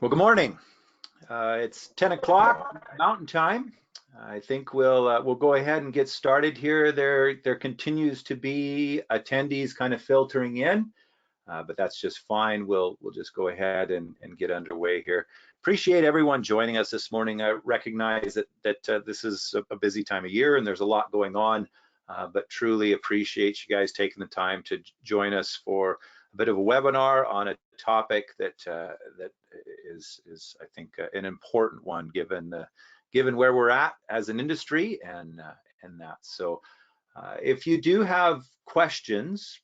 Well, good morning. It's 10 o'clock Mountain Time. I think we'll go ahead and get started here. There continues to be attendees kind of filtering in, but that's just fine. We'll just go ahead and get underway here. Appreciate everyone joining us this morning. I recognize that this is a busy time of year and there's a lot going on, but truly appreciate you guys taking the time to join us for a bit of a webinar on a topic that is I think an important one given where we're at as an industry and that. So if you do have questions,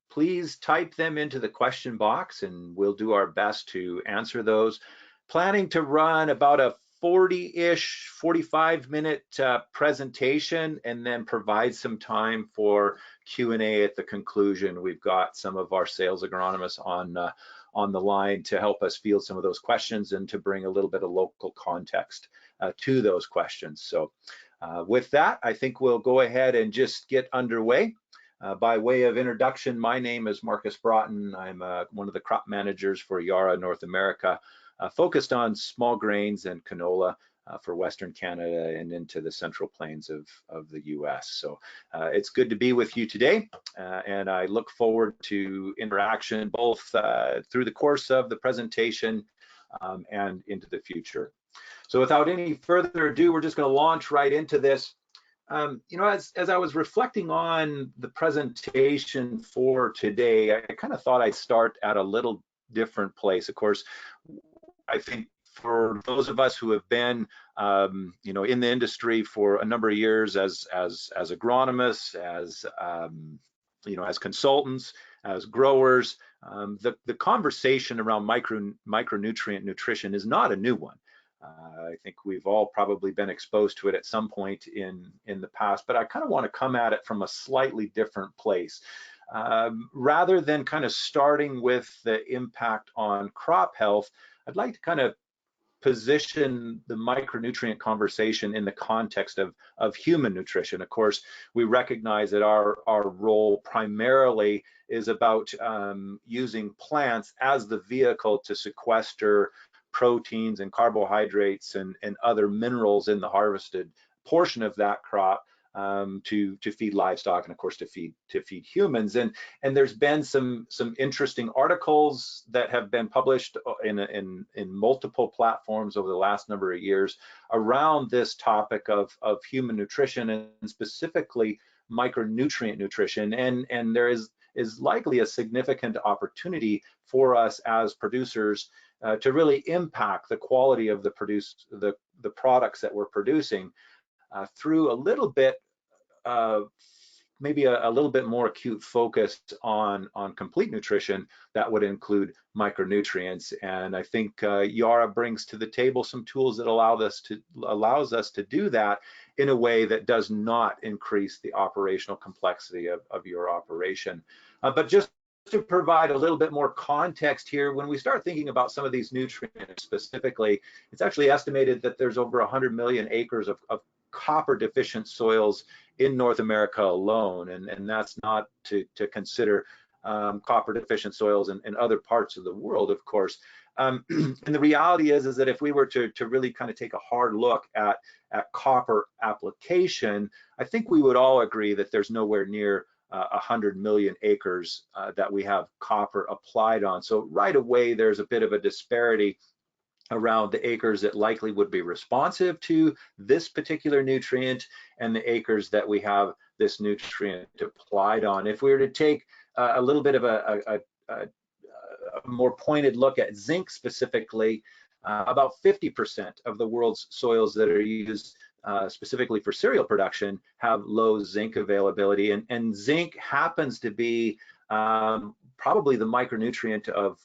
please type them into the question box and we'll do our best to answer those. Planning to run about a 40-ish, 45-minute presentation and then provide some time for Q&A at the conclusion. We've got some of our sales agronomists on the line to help us field some of those questions and to bring a little bit of local context to those questions. So with that, I think we'll go ahead and just get underway. By way of introduction, my name is Marcus Broughton. I'm one of the crop managers for Yara North America, focused on small grains and canola for Western Canada and into the central plains of the US. So it's good to be with you today, and I look forward to interaction both through the course of the presentation and into the future. So without any further ado, we're just going to launch right into this. You know, as I was reflecting on the presentation for today, I kind of thought I'd start at a little different place. Of course, I think for those of us who have been, you know, in the industry for a number of years as agronomists, as you know, as consultants, as growers, the conversation around micronutrient nutrition is not a new one. I think we've all probably been exposed to it at some point in the past, but I kind of want to come at it from a slightly different place. Rather than kind of starting with the impact on crop health, I'd like to kind of position the micronutrient conversation in the context of human nutrition. Of course, we recognize that our role primarily is about using plants as the vehicle to sequester proteins and carbohydrates and other minerals in the harvested portion of that crop to feed livestock and of course to feed humans. And there's been some interesting articles that have been published in multiple platforms over the last number of years around this topic of human nutrition and specifically micronutrient nutrition. And there is likely a significant opportunity for us as producers to really impact the quality of the products that we're producing through a little bit, maybe a little bit more acute focus on complete nutrition that would include micronutrients. And I think Yara brings to the table some tools that allows us to do that in a way that does not increase the operational complexity of your operation. But just to provide a little bit more context here, when we start thinking about some of these nutrients specifically, it's actually estimated that there's over 100 million acres of copper deficient soils in North America alone, and that's not to consider copper deficient soils in other parts of the world, of course. And the reality is that if we were to really kind of take a hard look at copper application, I think we would all agree that there's nowhere near 100 million acres that we have copper applied on. So right away, there's a bit of a disparity around the acres that likely would be responsive to this particular nutrient and the acres that we have this nutrient applied on. If we were to take a little bit of a more pointed look at zinc specifically, about 50% of the world's soils that are used specifically for cereal production have low zinc availability, and zinc happens to be probably the micronutrient of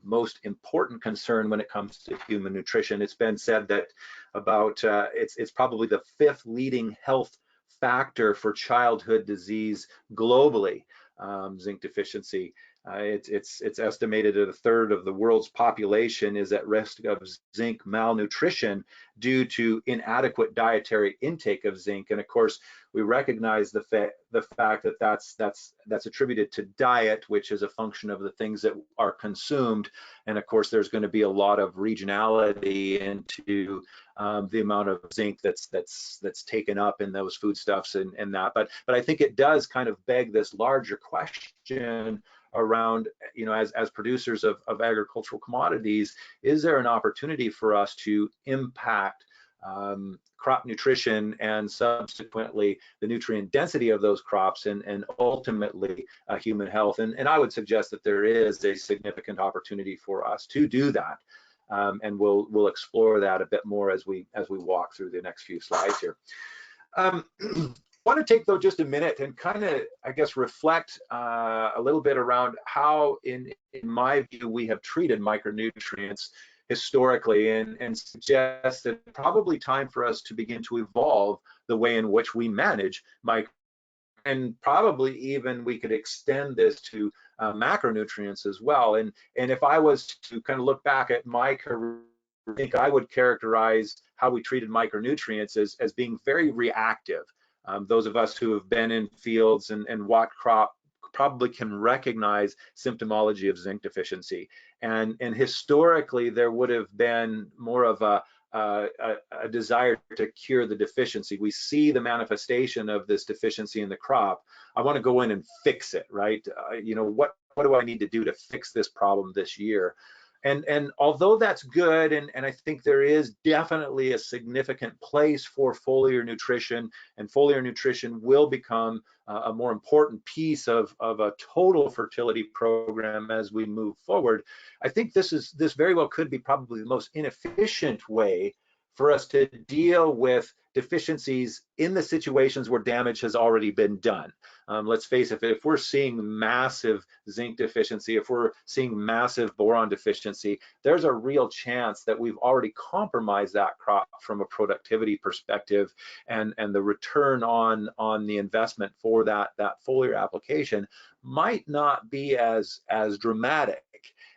most important concern when it comes to human nutrition. It's been said that about it's probably the 5th leading health factor for childhood disease globally, zinc deficiency. It's estimated that a third of the world's population is at risk of zinc malnutrition due to inadequate dietary intake of zinc. And of course, we recognize the fact that that's attributed to diet, which is a function of the things that are consumed. And of course, there's going to be a lot of regionality into the amount of zinc that's taken up in those foodstuffs and that. But I think it does kind of beg this larger question around, you know, as producers of agricultural commodities, is there an opportunity for us to impact crop nutrition and subsequently the nutrient density of those crops and ultimately human health? And I would suggest that there is a significant opportunity for us to do that. And we'll explore that a bit more as we walk through the next few slides here. I want to take though just a minute and kind of, I guess, reflect a little bit around how, in my view, we have treated micronutrients historically, and suggest that it's probably time for us to begin to evolve the way in which we manage and probably even we could extend this to macronutrients as well. And if I was to kind of look back at my career, I think I would characterize how we treated micronutrients as being very reactive. Those of us who have been in fields and walked crop probably can recognize symptomology of zinc deficiency. And historically, there would have been more of a desire to cure the deficiency. We see the manifestation of this deficiency in the crop. I want to go in and fix it, right? You know, what do I need to do to fix this problem this year? And although that's good, and I think there is definitely a significant place for foliar nutrition, and foliar nutrition will become a more important piece of a total fertility program as we move forward, I think this very well could be probably the most inefficient way for us to deal with deficiencies in the situations where damage has already been done. Let's face it, if we're seeing massive zinc deficiency, if we're seeing massive boron deficiency, there's a real chance that we've already compromised that crop from a productivity perspective, and the return on the investment for that foliar application might not be as dramatic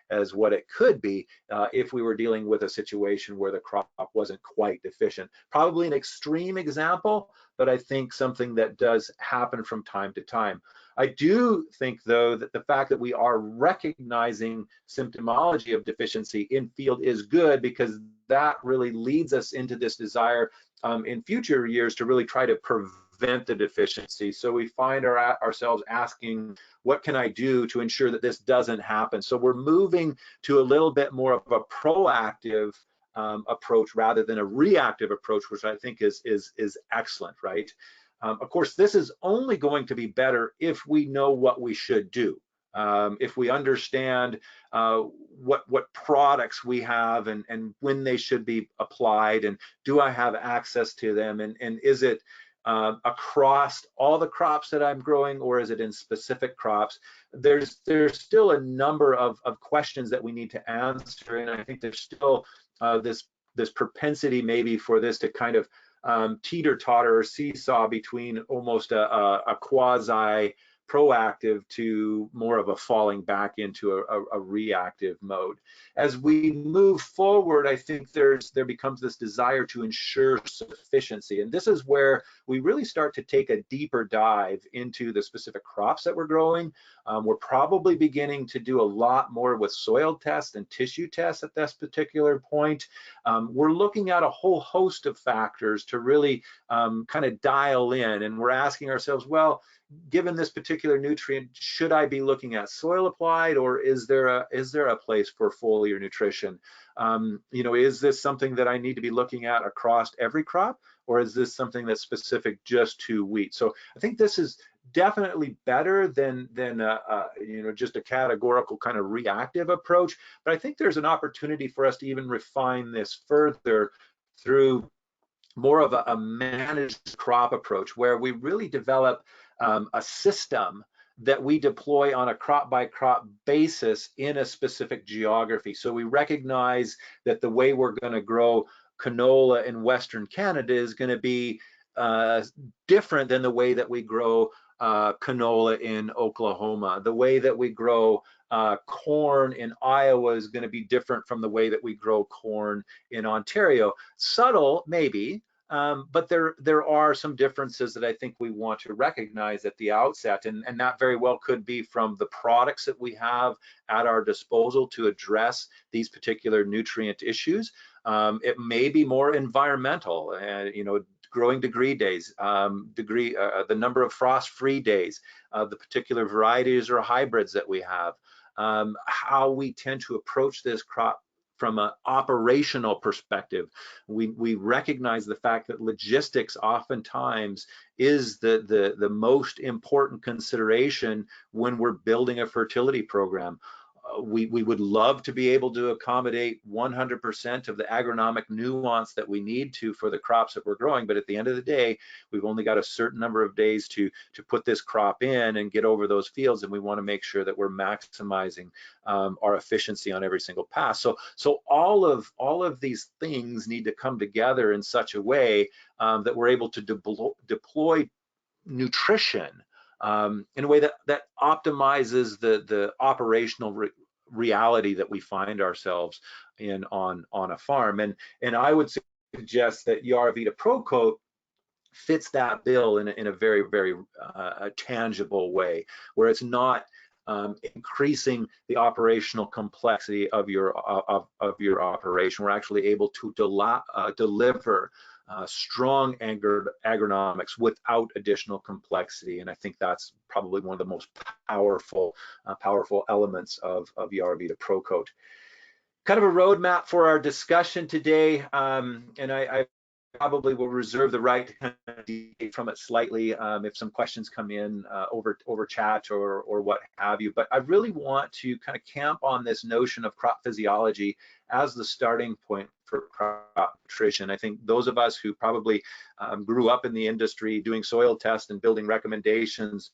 as what it could be if we were dealing with a situation where the crop wasn't quite deficient. Probably an extreme example, but I think something that does happen from time to time. I do think, though, that the fact that we are recognizing symptomology of deficiency in field is good, because that really leads us into this desire in future years to really try to prevent the deficiency. So we find ourselves asking, what can I do to ensure that this doesn't happen? So we're moving to a little bit more of a proactive approach rather than a reactive approach, which I think is excellent, right? Of course, this is only going to be better if we know what we should do. If we understand what products we have and when they should be applied, and do I have access to them, and is it across all the crops that I'm growing, or is it in specific crops? There's still a number of questions that we need to answer, and I think there's still this propensity maybe for this to kind of teeter-totter or seesaw between almost a quasi proactive to more of a falling back into a reactive mode. As we move forward, I think there becomes this desire to ensure sufficiency, and this is where we really start to take a deeper dive into the specific crops that we're growing. We're probably beginning to do a lot more with soil tests and tissue tests at this particular point. We're looking at a whole host of factors to really kind of dial in, and we're asking ourselves, well, given this particular nutrient, should I be looking at soil applied, or is there a place for foliar nutrition? You know, is this something that I need to be looking at across every crop, or is this something that's specific just to wheat? So I think this is definitely better than you know, just a categorical kind of reactive approach. But I think there's an opportunity for us to even refine this further through more of a managed crop approach, where we really develop a system that we deploy on a crop by crop basis in a specific geography. So we recognize that the way we're going to grow canola in Western Canada is going to be different than the way that we grow canola in Oklahoma. The way that we grow corn in Iowa is going to be different from the way that we grow corn in Ontario. Subtle, maybe, but there are some differences that I think we want to recognize at the outset, and that very well could be from the products that we have at our disposal to address these particular nutrient issues. It may be more environmental, growing degree days, the number of frost-free days, the particular varieties or hybrids that we have, how we tend to approach this crop from an operational perspective. We recognize the fact that logistics oftentimes is the most important consideration when we're building a fertility program. We would love to be able to accommodate 100% of the agronomic nuance that we need to for the crops that we're growing, but at the end of the day, we've only got a certain number of days to put this crop in and get over those fields, and we want to make sure that we're maximizing our efficiency on every single pass. So all of these things need to come together in such a way that we're able to deploy nutrition in a way that optimizes the operational reality that we find ourselves in on a farm. And I would suggest that YaraVita PROCOTE fits that bill in a very, very tangible way, where it's not increasing the operational complexity of your operation. We're actually able to deliver strong agronomics without additional complexity, and I think that's probably one of the most powerful elements of YaraVita PROCOTE. Kind of a roadmap for our discussion today, and I probably will reserve the right to kind of deviate from it slightly if some questions come in over chat or what have you. But I really want to kind of camp on this notion of crop physiology as the starting point for crop nutrition. I think those of us who probably grew up in the industry doing soil tests and building recommendations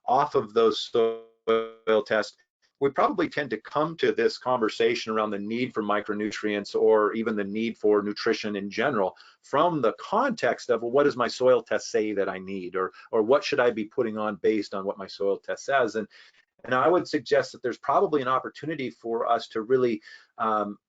off of those soil tests, we probably tend to come to this conversation around the need for micronutrients or even the need for nutrition in general from the context of, well, what does my soil test say that I need, or what should I be putting on based on what my soil test says? And I would suggest that there's probably an opportunity for us to really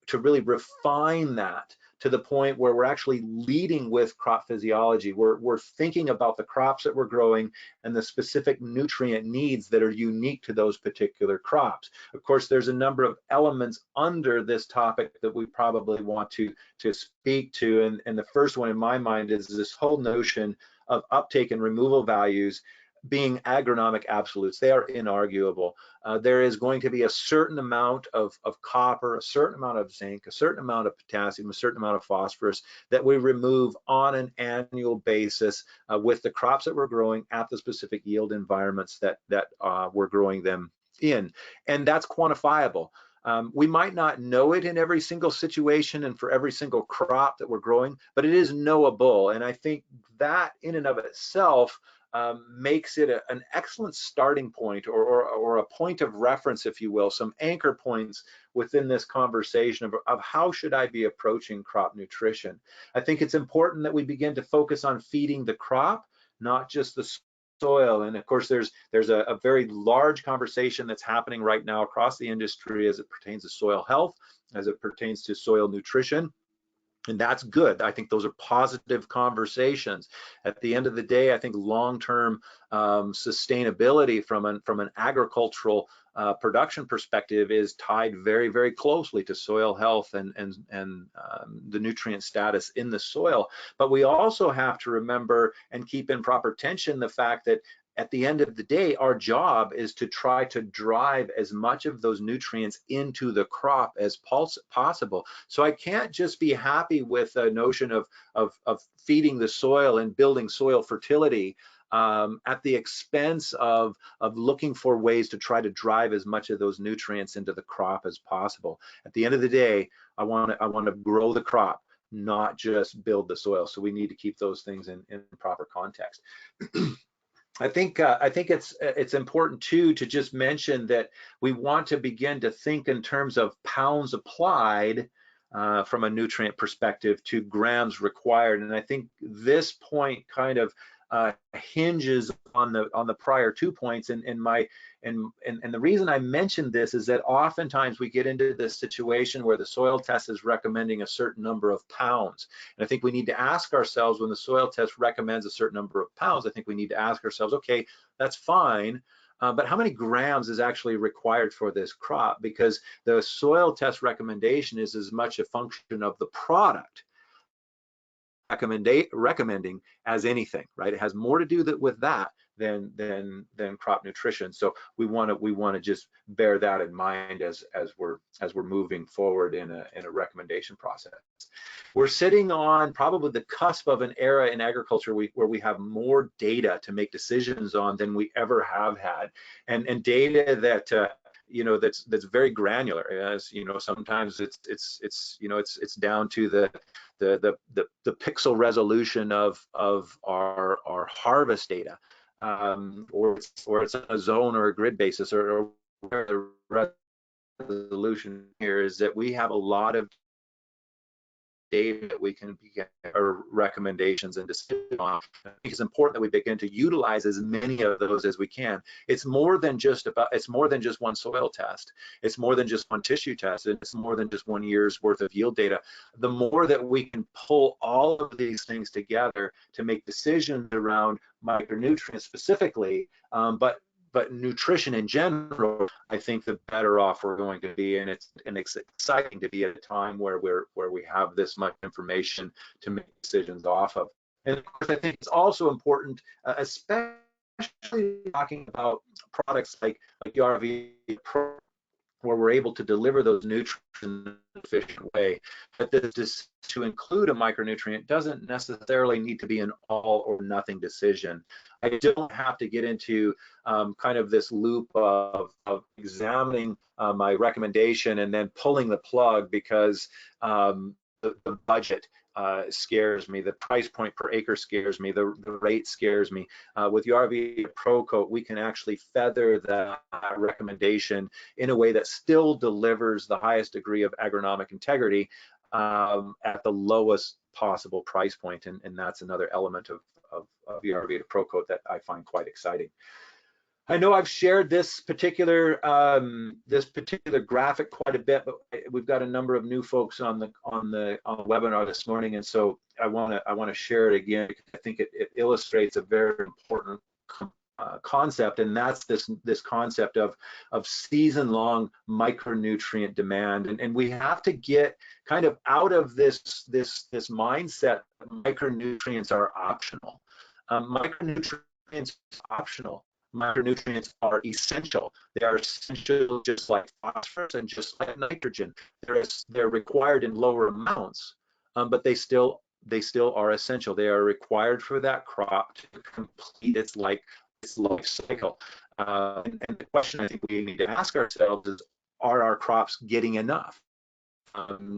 refine that to the point where we're actually leading with crop physiology. We're thinking about the crops that we're growing and the specific nutrient needs that are unique to those particular crops. Of course, there's a number of elements under this topic that we probably want to speak to, and the first one in my mind is this whole notion of uptake and removal values being agronomic absolutes. They are inarguable. There is going to be a certain amount of copper, a certain amount of zinc, a certain amount of potassium, a certain amount of phosphorus that we remove on an annual basis with the crops that we're growing at the specific yield environments that we're growing them in. And that's quantifiable. We might not know it in every single situation and for every single crop that we're growing, but it is knowable. And I think that in and of itself makes it an excellent starting point or a point of reference, if you will, some anchor points within this conversation of how should I be approaching crop nutrition. I think it's important that we begin to focus on feeding the crop, not just the soil. And of course, there's a very large conversation that's happening right now across the industry as it pertains to soil health, as it pertains to soil nutrition. And that's good. I think those are positive conversations. At the end of the day, I think long-term sustainability from an agricultural production perspective is tied very, very closely to soil health and the nutrient status in the soil. But we also have to remember and keep in proper tension the fact that at the end of the day, our job is to try to drive as much of those nutrients into the crop as possible. So I can't just be happy with a notion of feeding the soil and building soil fertility at the expense of looking for ways to try to drive as much of those nutrients into the crop as possible. At the end of the day, I want to grow the crop, not just build the soil. So we need to keep those things in proper context. I think it's important too to just mention that we want to begin to think in terms of pounds applied from a nutrient perspective to grams required, and I think this point kind of hinges on the prior 2 points. And the reason I mentioned this is that oftentimes we get into this situation where the soil test is recommending a certain number of pounds. And I think we need to ask ourselves, when the soil test recommends a certain number of pounds, I think we need to ask ourselves, okay, that's fine, but how many grams is actually required for this crop? Because the soil test recommendation is as much a function of the product recommending as anything, right? It has more to do with that than crop nutrition. So we want to just bear that in mind as we're moving forward in a recommendation process. We're sitting on probably the cusp of an era in agriculture where we have more data to make decisions on than we ever have had, and data that that's very granular. As you know, sometimes it's down to the pixel resolution of our harvest data, or it's on a zone or a grid basis, or where the resolution here is that we have a lot of data that we can get our recommendations and decisions on. I think it's important that we begin to utilize as many of those as we can. It's more than just one soil test. It's more than just one tissue test. It's more than just 1 year's worth of yield data. The more that we can pull all of these things together to make decisions around micronutrients specifically, but nutrition in general, I think the better off we're going to be. And it's exciting to be at a time where we have this much information to make decisions off of. And of course, I think it's also important, especially talking about products like YaraVita PROCOTE, where we're able to deliver those nutrients in an efficient way. But this, to include a micronutrient doesn't necessarily need to be an all or nothing decision. I don't have to get into kind of this loop of examining my recommendation and then pulling the plug because the budget scares me, the price point per acre scares me, the rate scares me. With YaraVita PROCOTE, we can actually feather that recommendation in a way that still delivers the highest degree of agronomic integrity at the lowest possible price point, and that's another element of YaraVita PROCOTE that I find quite exciting. I know I've shared this particular graphic quite a bit, but we've got a number of new folks on the webinar this morning, and so I want to share it again because I think it illustrates a very important concept, and that's this concept of season-long micronutrient demand, and we have to get kind of out of this mindset that micronutrients are optional. Micronutrients are optional. Micronutrients are essential. They are essential just like phosphorus and just like nitrogen. They're required in lower amounts, but they still are essential. They are required for that crop to complete its life cycle. And the question I think we need to ask ourselves is, are our crops getting enough?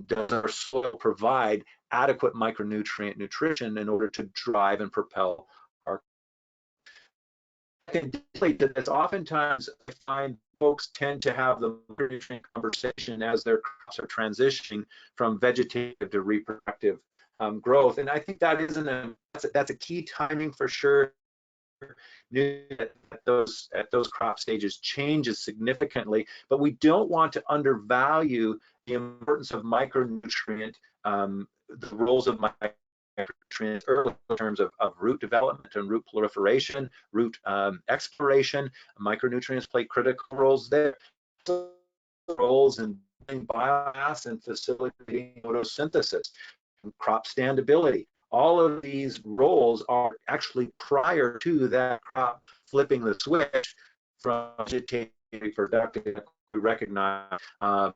Does our soil provide adequate micronutrient nutrition in order to drive and propel our? That's oftentimes I find folks tend to have the micronutrient conversation as their crops are transitioning from vegetative to reproductive growth, and I think that that's a key timing for sure. At those crop stages changes significantly, but we don't want to undervalue the importance of micronutrient, the roles of micronutrients early in terms of root development and root proliferation, root exploration. Micronutrients play critical roles there. Roles in biomass and facilitating photosynthesis, crop standability. All of these roles are actually prior to that crop flipping the switch from vegetative to reproductive. We recognize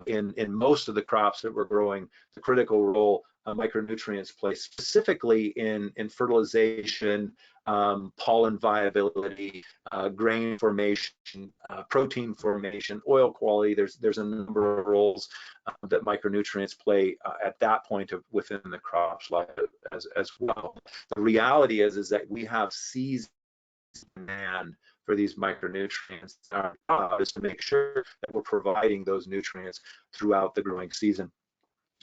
in most of the crops that we're growing the critical role micronutrients play, specifically in fertilization, pollen viability, grain formation, protein formation, oil quality. There's a number of roles that micronutrients play at that point within the crop's life as well. The reality is that we have seasonal demand for these micronutrients. Our job is to make sure that we're providing those nutrients throughout the growing season.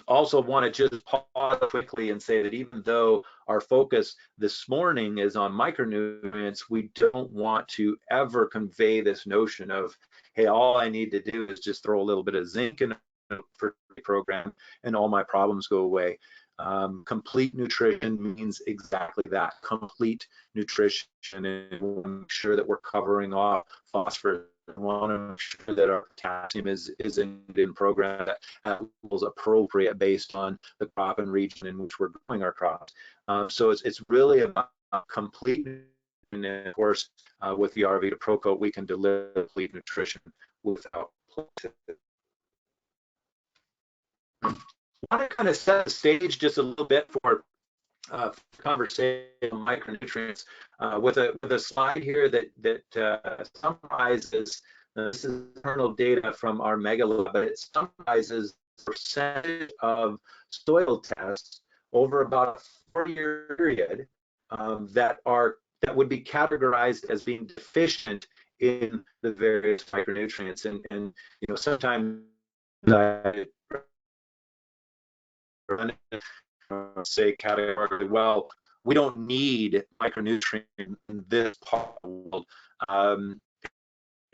Also want to just pause quickly and say that even though our focus this morning is on micronutrients, we don't want to ever convey this notion of, hey, all I need to do is just throw a little bit of zinc in a program and all my problems go away. Complete nutrition means exactly that, complete nutrition, and we'll make sure that we're covering off phosphorus. We want to make sure that our potassium is in program at levels appropriate based on the crop and region in which we're growing our crops. So it's really about complete, and of course, with the YaraVita PROCOTE, we can deliver complete nutrition without plasticity. I want to kind of set the stage just a little bit for conversation on micronutrients with a slide here that summarizes. This is internal data from our mega lab, but it summarizes the percentage of soil tests over about a 4-year period that would be categorized as being deficient in the various micronutrients. And you know, sometimes I say categorically, well, we don't need micronutrient in this part of the world.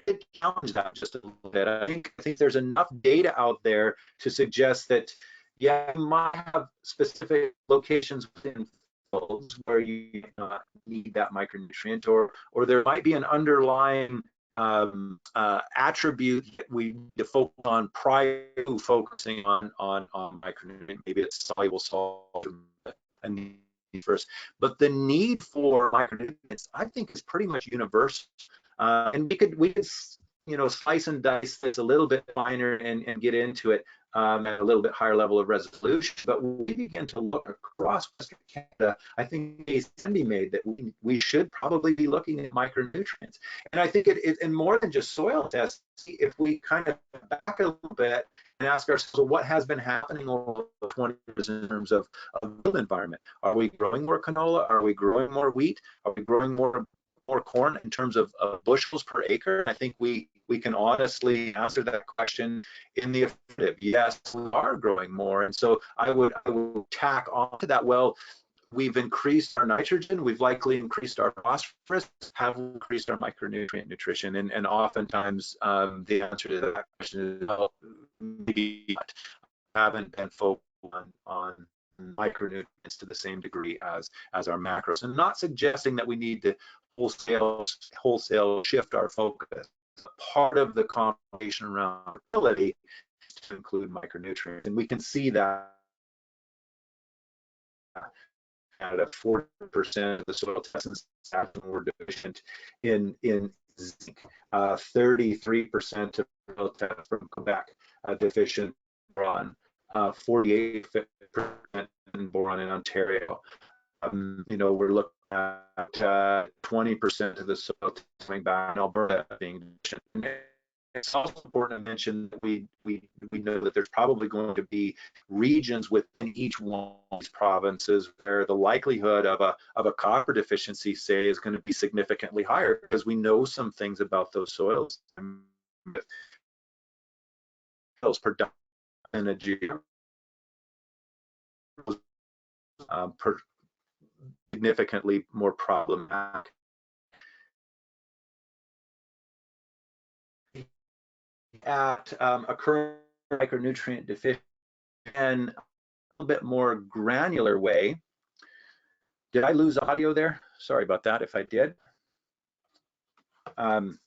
It challenge that just a little bit. I think there's enough data out there to suggest that, yeah, you might have specific locations within fields where you need that micronutrient, or there might be an underlying attribute that we need to focus on prior to focusing on micronutrient. Maybe it's soluble salt and first, but the need for micronutrients, I think, is pretty much universal. And we could you know, slice and dice this a little bit finer and get into it at a little bit higher level of resolution. But when we begin to look across Western Canada, I think a case can be made that we should probably be looking at micronutrients. And I think and more than just soil tests, if we kind of back a little bit and ask ourselves, well, what has been happening over 20 years in terms of field environment? Are we growing more canola? Are we growing more wheat? Are we growing more corn in terms of bushels per acre? I think we can honestly answer that question in the affirmative. Yes, we are growing more. And so I would tack on to that, well, we've increased our nitrogen, we've likely increased our phosphorus, have we increased our micronutrient nutrition? And oftentimes the answer to that question is, well, maybe not. Haven't been focused on micronutrients to the same degree as our macros, and not suggesting that we need to wholesale shift our focus. Part of the conversation around fertility to include micronutrients, and we can see that at 40% of the soil tests in Saskatchewan were deficient in zinc. 33% of soil tests from Quebec deficient boron. 48% in boron in Ontario. You know, we're looking at 20% of the soil coming back in Alberta being deficient. It's also important to mention that we know that there's probably going to be regions within each one of these provinces where the likelihood of a copper deficiency, say, is going to be significantly higher, because we know some things about those soils. Production energy significantly more problematic. At a current micronutrient deficiency in a little bit more granular way. Did I lose audio there? Sorry about that if I did. When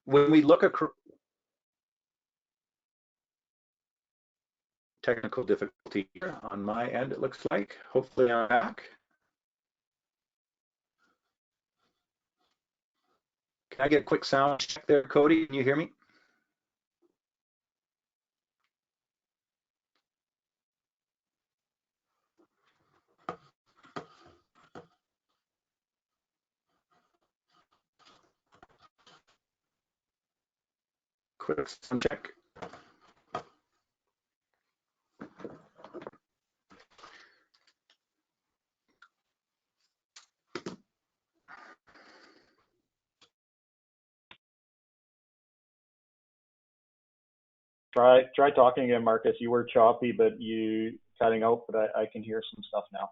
we look at technical difficulty on my end, it looks like. Hopefully I'm back. Can I get a quick sound check there, Cody? Can you hear me? Quick sound check. Try talking again, Marcus. You were choppy, but you cutting out, but I can hear some stuff now.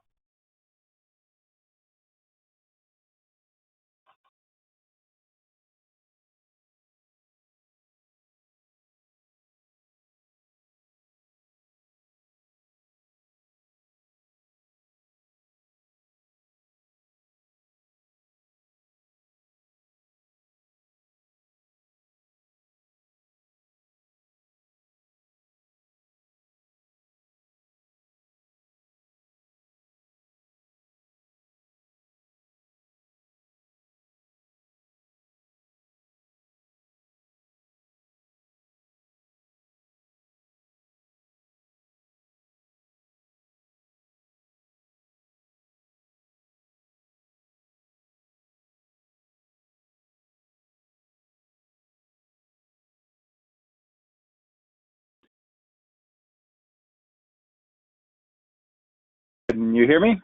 Can you hear me?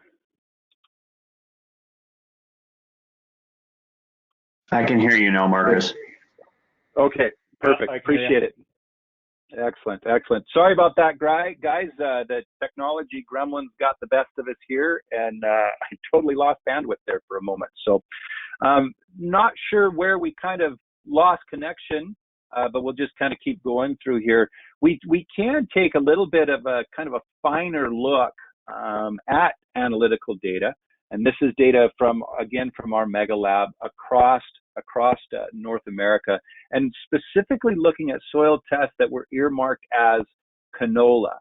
I can hear you now, Marcus. Okay, perfect. Appreciate it. Excellent, excellent. Sorry about that, guys. The technology gremlins got the best of us here, and I totally lost bandwidth there for a moment. So, not sure where we kind of lost connection, but we'll just kind of keep going through here. We can take a little bit of a kind of a finer look at analytical data, and this is data from our mega lab across North America, and specifically looking at soil tests that were earmarked as canola.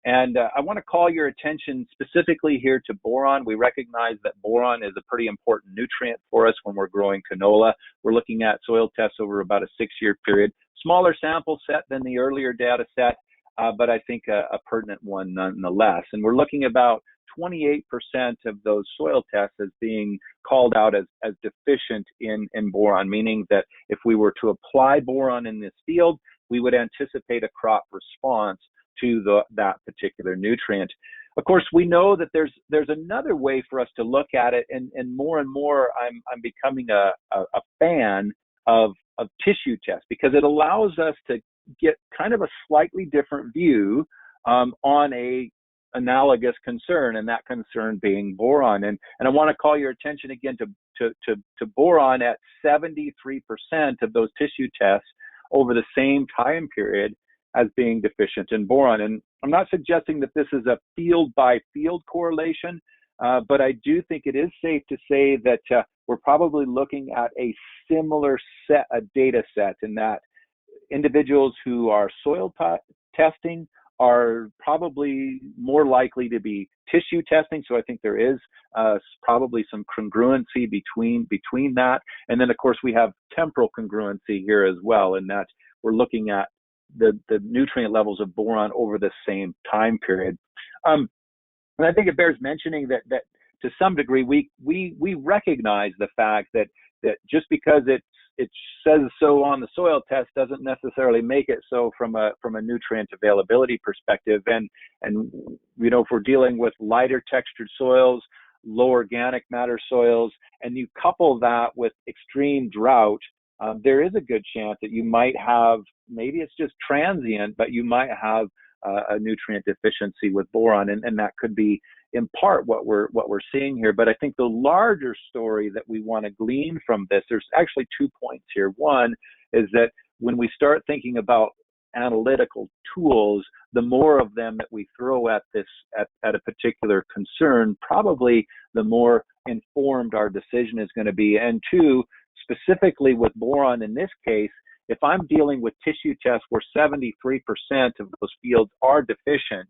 And I want to call your attention specifically here to boron. We recognize that boron is a pretty important nutrient for us when we're growing canola. We're looking at soil tests over about a 6-year period. Smaller sample set than the earlier data set, but I think a pertinent one nonetheless. And we're looking about 28% of those soil tests as being called out as deficient in boron, meaning that if we were to apply boron in this field, we would anticipate a crop response to that particular nutrient. Of course, we know that there's another way for us to look at it, and more I'm becoming a fan of tissue tests, because it allows us to get kind of a slightly different view on a analogous concern, and that concern being boron. And I want to call your attention again to boron at 73% of those tissue tests over the same time period as being deficient in boron. And I'm not suggesting that this is a field by field correlation, but I do think it is safe to say that we're probably looking at a similar data set, in that individuals who are soil testing are probably more likely to be tissue testing. So I think there is probably some congruency between that. And then, of course, we have temporal congruency here as well, in that we're looking at the nutrient levels of boron over the same time period. And I think it bears mentioning that to some degree we recognize the fact that just because it says so on the soil test doesn't necessarily make it so from a nutrient availability perspective. And you know, if we're dealing with lighter textured soils, low organic matter soils, and you couple that with extreme drought, there is a good chance that you might have, maybe it's just transient, but you might have a nutrient deficiency with boron, and that could be in part what we're seeing here. But I think the larger story that we want to glean from this, there's actually 2 points here. One is that when we start thinking about analytical tools, the more of them that we throw at this at a particular concern, probably the more informed our decision is going to be. And two, specifically with boron in this case, if I'm dealing with tissue tests where 73% of those fields are deficient,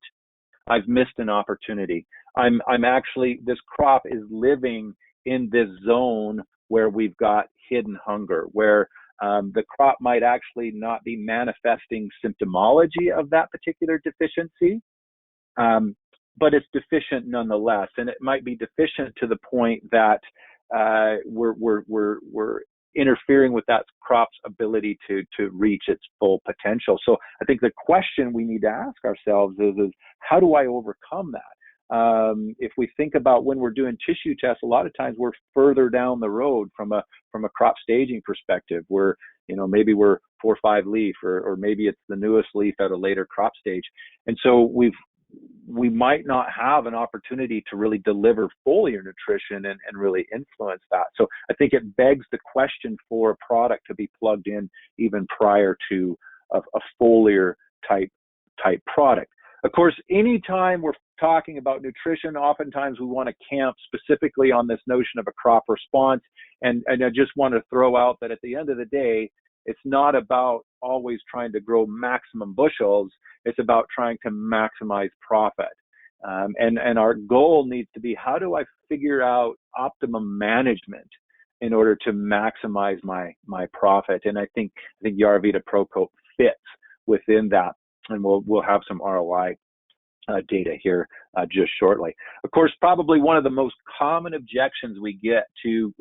I've missed an opportunity. I'm actually, this crop is living in this zone where we've got hidden hunger, where the crop might actually not be manifesting symptomology of that particular deficiency, but it's deficient nonetheless. And it might be deficient to the point that we're interfering with that crop's ability to reach its full potential. So I think the question we need to ask ourselves is how do I overcome that? if we think about when we're doing tissue tests, a lot of times we're further down the road from a crop staging perspective. We're, maybe we're 4 or 5 leaf, or maybe it's the newest leaf at a later crop stage. And so we might not have an opportunity to really deliver foliar nutrition and really influence that. So I think it begs the question for a product to be plugged in even prior to a foliar type product. Of course, anytime we're talking about nutrition, oftentimes we want to camp specifically on this notion of a crop response. And I just want to throw out that at the end of the day, it's not about always trying to grow maximum bushels. It's about trying to maximize profit. And our goal needs to be, how do I figure out optimum management in order to maximize my profit? And I think YaraVita PROCOTE fits within that. And we'll have some ROI data here just shortly. Of course, probably one of the most common objections we get to,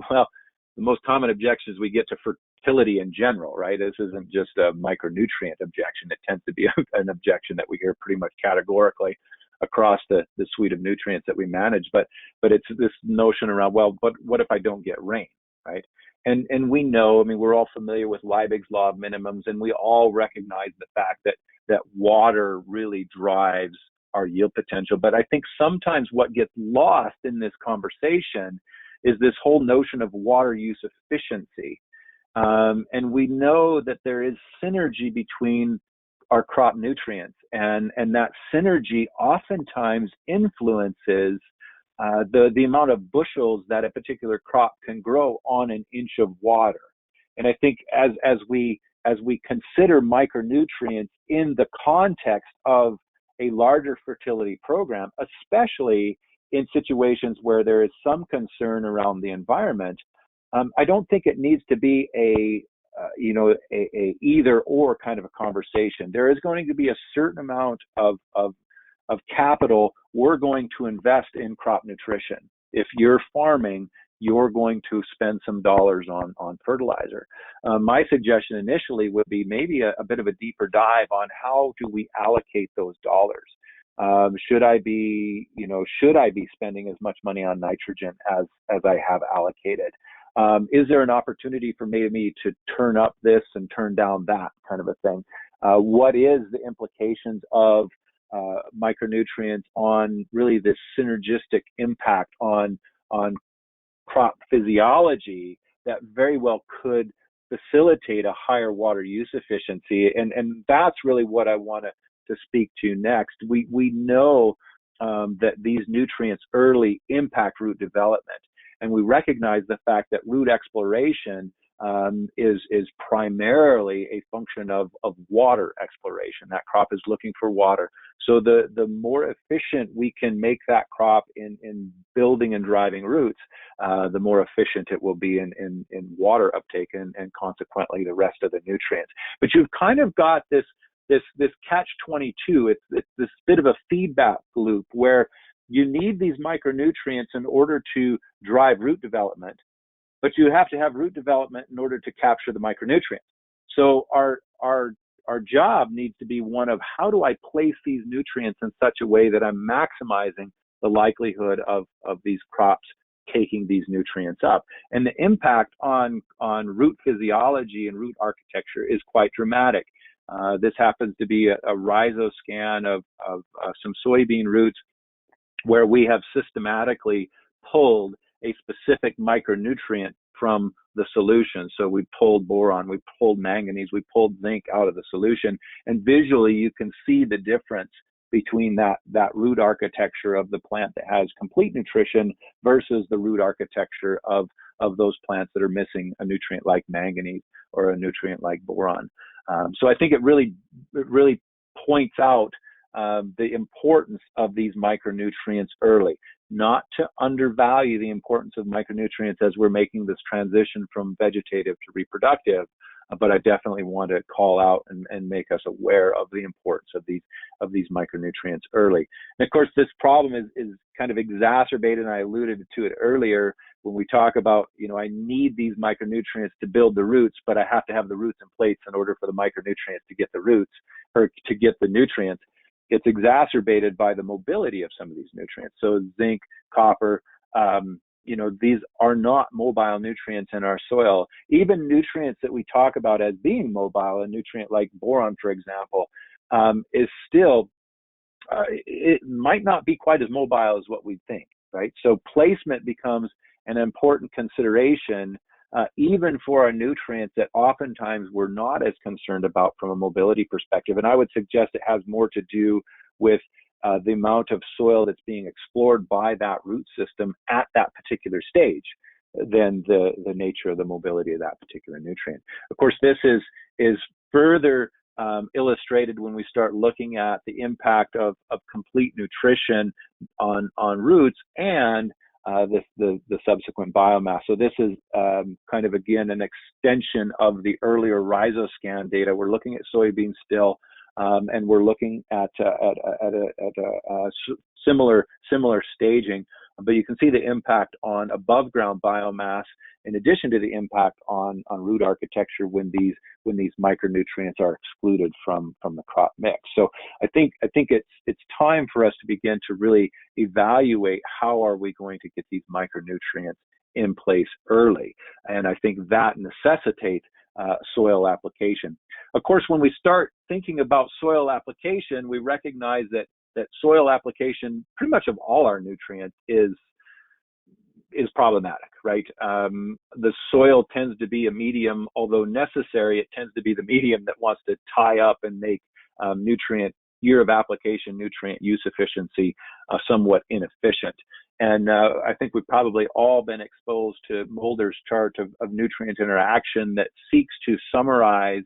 fertility in general, right? This isn't just a micronutrient objection. It tends to be an objection that we hear pretty much categorically across the suite of nutrients that we manage. But it's this notion around, well, but what if I don't get rain, right? And we know, we're all familiar with Liebig's law of minimums, and we all recognize the fact that water really drives our yield potential. But I think sometimes what gets lost in this conversation is this whole notion of water use efficiency. And we know that there is synergy between our crop nutrients, and that synergy oftentimes influences the amount of bushels that a particular crop can grow on an inch of water. And I think as we consider micronutrients in the context of a larger fertility program, especially in situations where there is some concern around the environment, I don't think it needs to be a either or kind of a conversation. There is going to be a certain amount of capital we're going to invest in crop nutrition. If you're farming, you're going to spend some dollars on fertilizer. My suggestion initially would be maybe a bit of a deeper dive on how do we allocate those dollars. Should I be spending as much money on nitrogen as I have allocated? Is there an opportunity for me to turn up this and turn down that kind of a thing? What is the implications of micronutrients on really this synergistic impact on crop physiology that very well could facilitate a higher water use efficiency? And that's really what I want to speak to next. We know that these nutrients early impact root development, and we recognize the fact that root exploration is primarily a function of water exploration. That crop is looking for water. So the more efficient we can make that crop in building and driving roots, the more efficient it will be in water uptake and consequently the rest of the nutrients. But you've kind of got this catch-22. It's this bit of a feedback loop where you need these micronutrients in order to drive root development, but you have to have root development in order to capture the micronutrients. So our job needs to be one of, how do I place these nutrients in such a way that I'm maximizing the likelihood of these crops taking these nutrients up? And the impact on root physiology and root architecture is quite dramatic. This happens to be a rhizoscan of some soybean roots where we have systematically pulled a specific micronutrient from the solution. So we pulled boron, we pulled manganese, we pulled zinc out of the solution, and visually you can see the difference between that root architecture of the plant that has complete nutrition versus the root architecture of those plants that are missing a nutrient like manganese or a nutrient like boron. So I think it really points out the importance of these micronutrients early, not to undervalue the importance of micronutrients as we're making this transition from vegetative to reproductive, but I definitely want to call out and make us aware of the importance of these micronutrients early. And of course, this problem is kind of exacerbated, and I alluded to it earlier when we talk about, I need these micronutrients to build the roots, but I have to have the roots in place in order for the micronutrients to get the roots or to get the nutrients. it's exacerbated by the mobility of some of these nutrients. So zinc, copper, these are not mobile nutrients in our soil. Even nutrients that we talk about as being mobile, a nutrient like boron, for example, is still, it might not be quite as mobile as what we think, right? So placement becomes an important consideration, even for our nutrients that oftentimes we're not as concerned about from a mobility perspective. And I would suggest it has more to do with the amount of soil that's being explored by that root system at that particular stage than the nature of the mobility of that particular nutrient. Of course, this is further illustrated when we start looking at the impact of complete nutrition on roots and the subsequent biomass. So this is kind of, again, an extension of the earlier rhizoscan data. We're looking at soybeans still, and we're looking at a similar staging, but you can see the impact on above ground biomass in addition to the impact on root architecture when these micronutrients are excluded from the crop mix. So I think it's time for us to begin to really evaluate how are we going to get these micronutrients in place early, and I think that necessitates soil application. Of course, when we start thinking about soil application, we recognize that soil application, pretty much of all our nutrients, is problematic, right? The soil tends to be a medium, although necessary, it tends to be the medium that wants to tie up and make year of application nutrient use efficiency somewhat inefficient. And I think we've probably all been exposed to Mulder's chart of nutrient interaction that seeks to summarize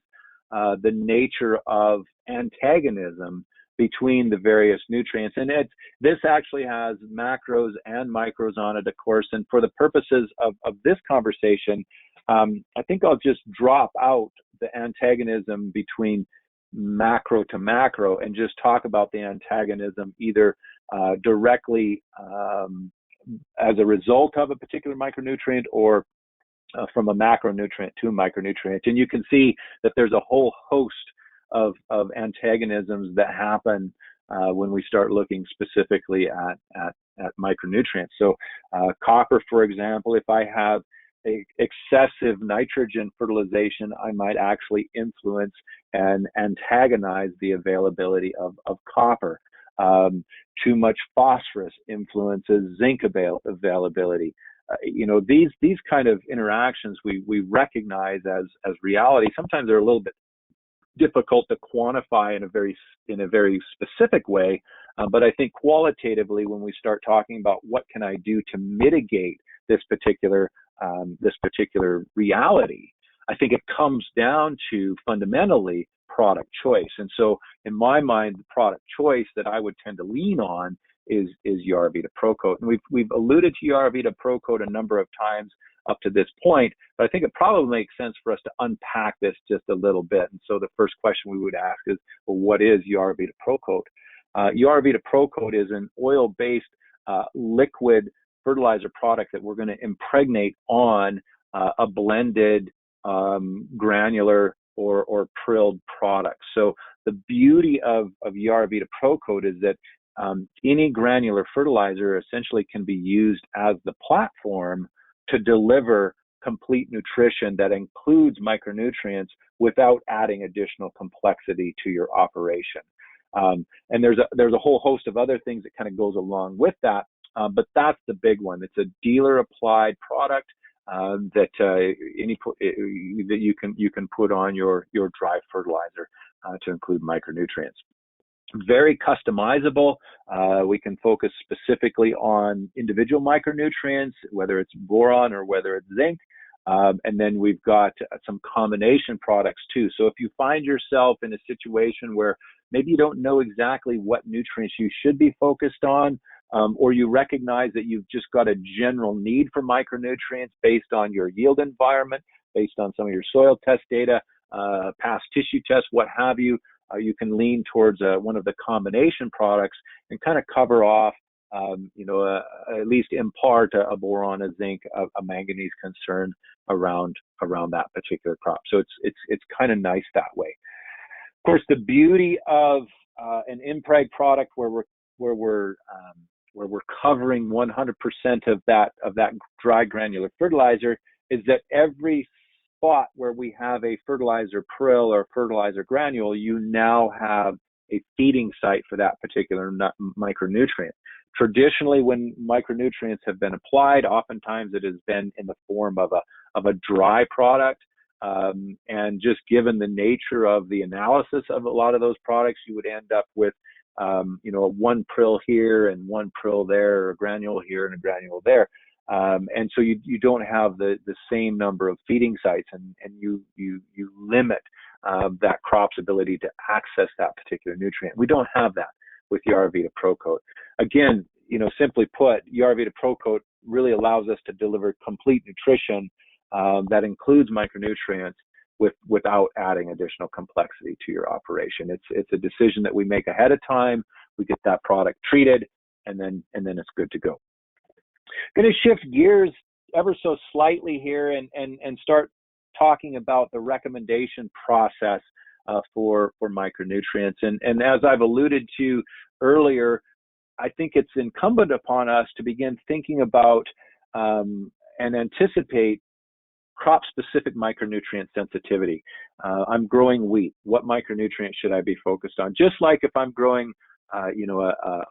the nature of antagonism between the various nutrients. And this actually has macros and micros on it, of course. And for the purposes of this conversation, I think I'll just drop out the antagonism between macro to macro and just talk about the antagonism either directly as a result of a particular micronutrient or from a macronutrient to a micronutrient. And you can see that there's a whole host of antagonisms that happen when we start looking specifically at micronutrients. So copper, for example, if I have excessive nitrogen fertilization, I might actually influence and antagonize the availability of copper. Too much phosphorus influences zinc availability. These kind of interactions we recognize as reality. Sometimes they're a little bit difficult to quantify in a very specific way, but I think qualitatively, when we start talking about what can I do to mitigate this particular reality, I think it comes down to fundamentally product choice. And so, in my mind, the product choice that I would tend to lean on is YaraVita PROCOTE. And we've alluded to YaraVita PROCOTE a number of times up to this point, but I think it probably makes sense for us to unpack this just a little bit. And so the first question we would ask is, well, what is YaraVita PROCOTE? YaraVita PROCOTE is an oil-based liquid fertilizer product that we're going to impregnate on a blended granular or prilled product. So the beauty of YaraVita PROCOTE is that any granular fertilizer essentially can be used as the platform to deliver complete nutrition that includes micronutrients without adding additional complexity to your operation. And there's a whole host of other things that kind of goes along with that, but that's the big one. It's a dealer applied product that you can put on your dry fertilizer to include micronutrients. Very customizable. We can focus specifically on individual micronutrients, whether it's boron or whether it's zinc. And then we've got some combination products too. So if you find yourself in a situation where maybe you don't know exactly what nutrients you should be focused on, or you recognize that you've just got a general need for micronutrients based on your yield environment, based on some of your soil test data, past tissue tests, what have you, you can lean towards one of the combination products and kind of cover off, at least in part, a boron, a zinc, a manganese concern around that particular crop. So it's kind of nice that way. Of course, the beauty of an impreg product where we're covering 100% of that dry granular fertilizer is that every spot where we have a fertilizer prill or fertilizer granule, you now have a feeding site for that particular micronutrient. Traditionally, when micronutrients have been applied, oftentimes it has been in the form of a dry product. And just given the nature of the analysis of a lot of those products, you would end up with one prill here and one prill there, or a granule here and a granule there. And so you don't have the same number of feeding sites, and you limit that crop's ability to access that particular nutrient. We don't have that with YaraVita PROCOTE. Again, simply put, YaraVita PROCOTE really allows us to deliver complete nutrition that includes micronutrients without adding additional complexity to your operation. It's a decision that we make ahead of time. We get that product treated, and then it's good to go. Going to shift gears ever so slightly here and start talking about the recommendation process for micronutrients. And as I've alluded to earlier, I think it's incumbent upon us to begin thinking about and anticipate crop-specific micronutrient sensitivity. I'm growing wheat. What micronutrient should I be focused on? Just like if I'm growing, a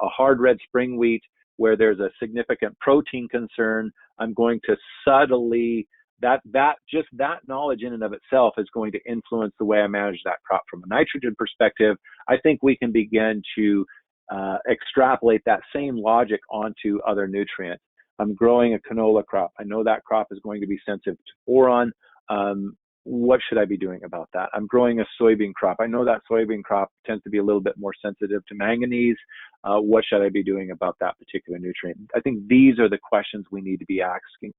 hard red spring wheat where there's a significant protein concern, I'm going to subtly, just that knowledge in and of itself is going to influence the way I manage that crop from a nitrogen perspective. I think we can begin to extrapolate that same logic onto other nutrients. I'm growing a canola crop. I know that crop is going to be sensitive to boron. What should I be doing about that? I'm growing a soybean crop. I know that soybean crop tends to be a little bit more sensitive to manganese. What should I be doing about that particular nutrient? I think these are the questions we need to be asking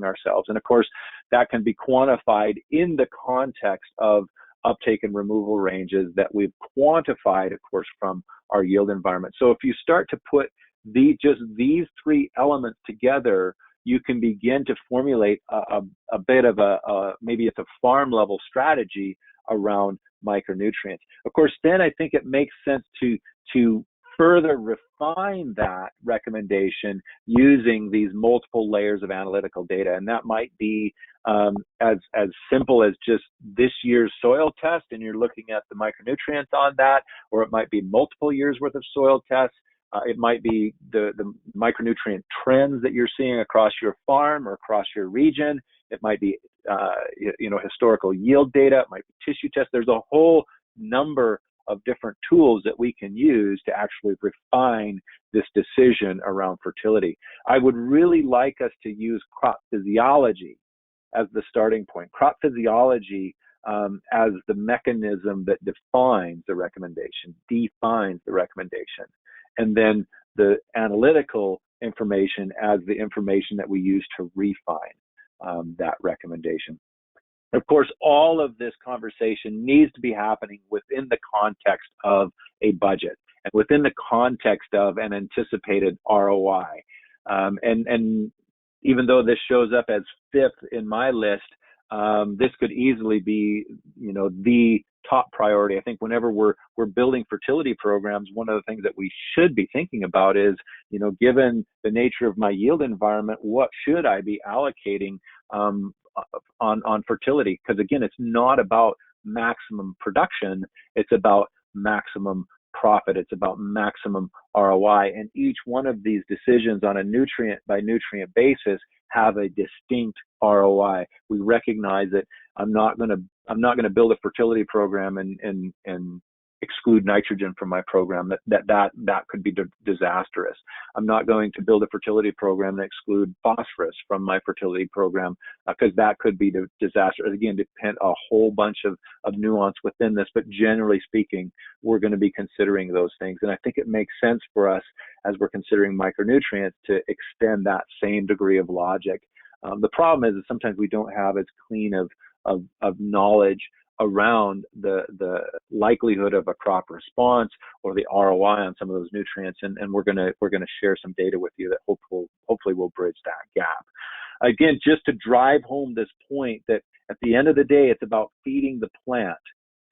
ourselves. And of course, that can be quantified in the context of uptake and removal ranges that we've quantified, of course, from our yield environment. So if you start to put just these three elements together, you can begin to formulate a bit of maybe it's a farm level strategy around micronutrients. Of course, then I think it makes sense to further refine that recommendation using these multiple layers of analytical data. And that might be as simple as just this year's soil test, and you're looking at the micronutrients on that, or it might be multiple years worth of soil tests. It might be the micronutrient trends that you're seeing across your farm or across your region. It might be, historical yield data. It might be tissue tests. There's a whole number of different tools that we can use to actually refine this decision around fertility. I would really like us to use crop physiology as the starting point. Crop physiology as the mechanism that defines the recommendation, and then the analytical information as the information that we use to refine that recommendation. Of course, all of this conversation needs to be happening within the context of a budget and within the context of an anticipated ROI. And even though this shows up as fifth in my list, this could easily be, the top priority. I think whenever we're building fertility programs, one of the things that we should be thinking about is, given the nature of my yield environment, what should I be allocating on fertility? Because again, it's not about maximum production, it's about maximum profit, it's about maximum ROI. And each one of these decisions on a nutrient by nutrient basis have a distinct ROI. We recognize that I'm not going to build a fertility program and exclude nitrogen from my program. That could be disastrous. I'm not going to build a fertility program and exclude phosphorus from my fertility program because that could be disastrous. Again, depend a whole bunch of nuance within this, but generally speaking, we're going to be considering those things. And I think it makes sense for us as we're considering micronutrients to extend that same degree of logic. The problem is that sometimes we don't have as clean of knowledge around the likelihood of a crop response or the ROI on some of those nutrients, and we're gonna share some data with you that hopefully will bridge that gap. Again, just to drive home this point that at the end of the day, it's about feeding the plant,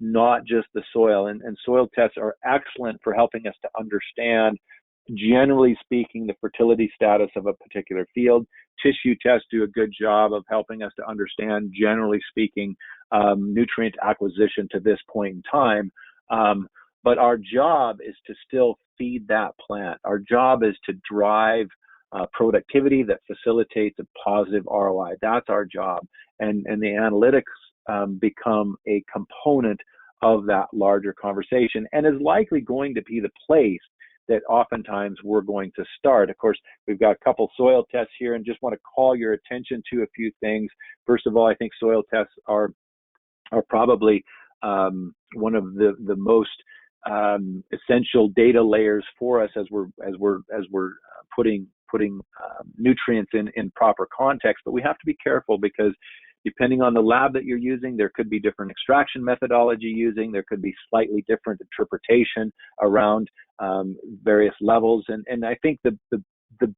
not just the soil. And soil tests are excellent for helping us to understand, generally speaking, the fertility status of a particular field. Tissue tests do a good job of helping us to understand, generally speaking, nutrient acquisition to this point in time. But our job is to still feed that plant. Our job is to drive productivity that facilitates a positive ROI. That's our job. And the analytics become a component of that larger conversation, and is likely going to be the place that oftentimes we're going to start. Of course, we've got a couple soil tests here, and just want to call your attention to a few things. First of all, I think soil tests are probably one of the most essential data layers for us as we're putting nutrients in proper context. But we have to be careful, because depending on the lab that you're using, there could be different extraction methodology using, there could be slightly different interpretation around various levels. And I think the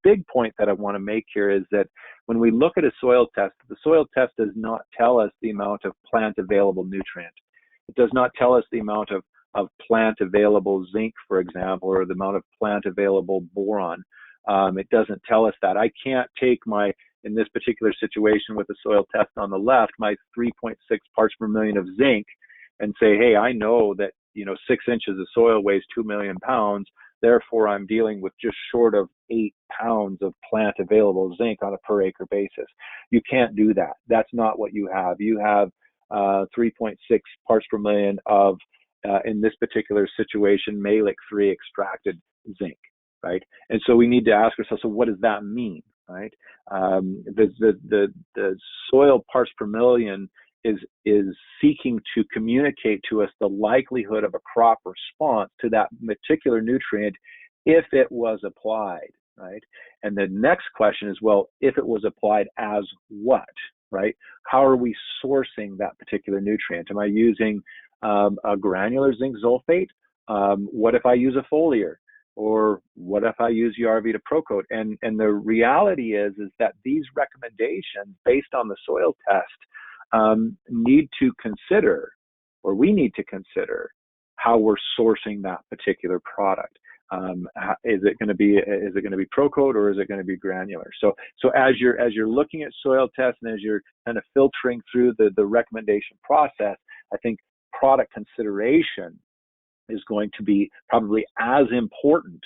big point that I want to make here is that when we look at a soil test, the soil test does not tell us the amount of plant available nutrient. It does not tell us the amount of plant available zinc, for example, or the amount of plant available boron. It doesn't tell us that. I can't take in this particular situation with the soil test on the left, my 3.6 parts per million of zinc, and say, hey, I know that 6 inches of soil weighs 2 million pounds, therefore I'm dealing with just short of 8 pounds of plant available zinc on a per acre basis. You can't do that. That's not what you have. You have 3.6 parts per million of, in this particular situation, Malic 3 extracted zinc, right? And so we need to ask ourselves, so what does that mean, right? The soil parts per million is seeking to communicate to us the likelihood of a crop response to that particular nutrient if it was applied, right? And the next question is, well, if it was applied as what, right? How are we sourcing that particular nutrient? Am I using a granular zinc sulfate? What if I use a foliar? Or what if I use YaraVita PROCOTE? And the reality is that these recommendations based on the soil test need to consider, or we need to consider, how we're sourcing that particular product. Is it going to be PROCOTE, or is it going to be granular? So as you're looking at soil tests, and as you're kind of filtering through the recommendation process, I think product consideration is going to be probably as important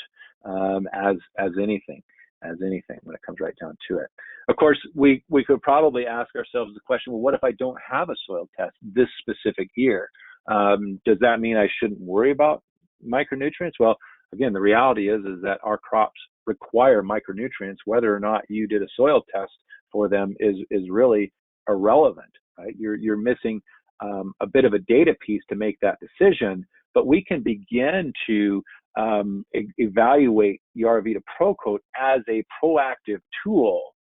as anything when it comes right down to it. Of course, we could probably ask ourselves the question, well, what if I don't have a soil test this specific year? Does that mean I shouldn't worry about micronutrients? Well, again, the reality is that our crops require micronutrients. Whether or not you did a soil test for them is really irrelevant, right? You're missing a bit of a data piece to make that decision, but we can begin to evaluate YaraVita PROCOTE as a proactive tool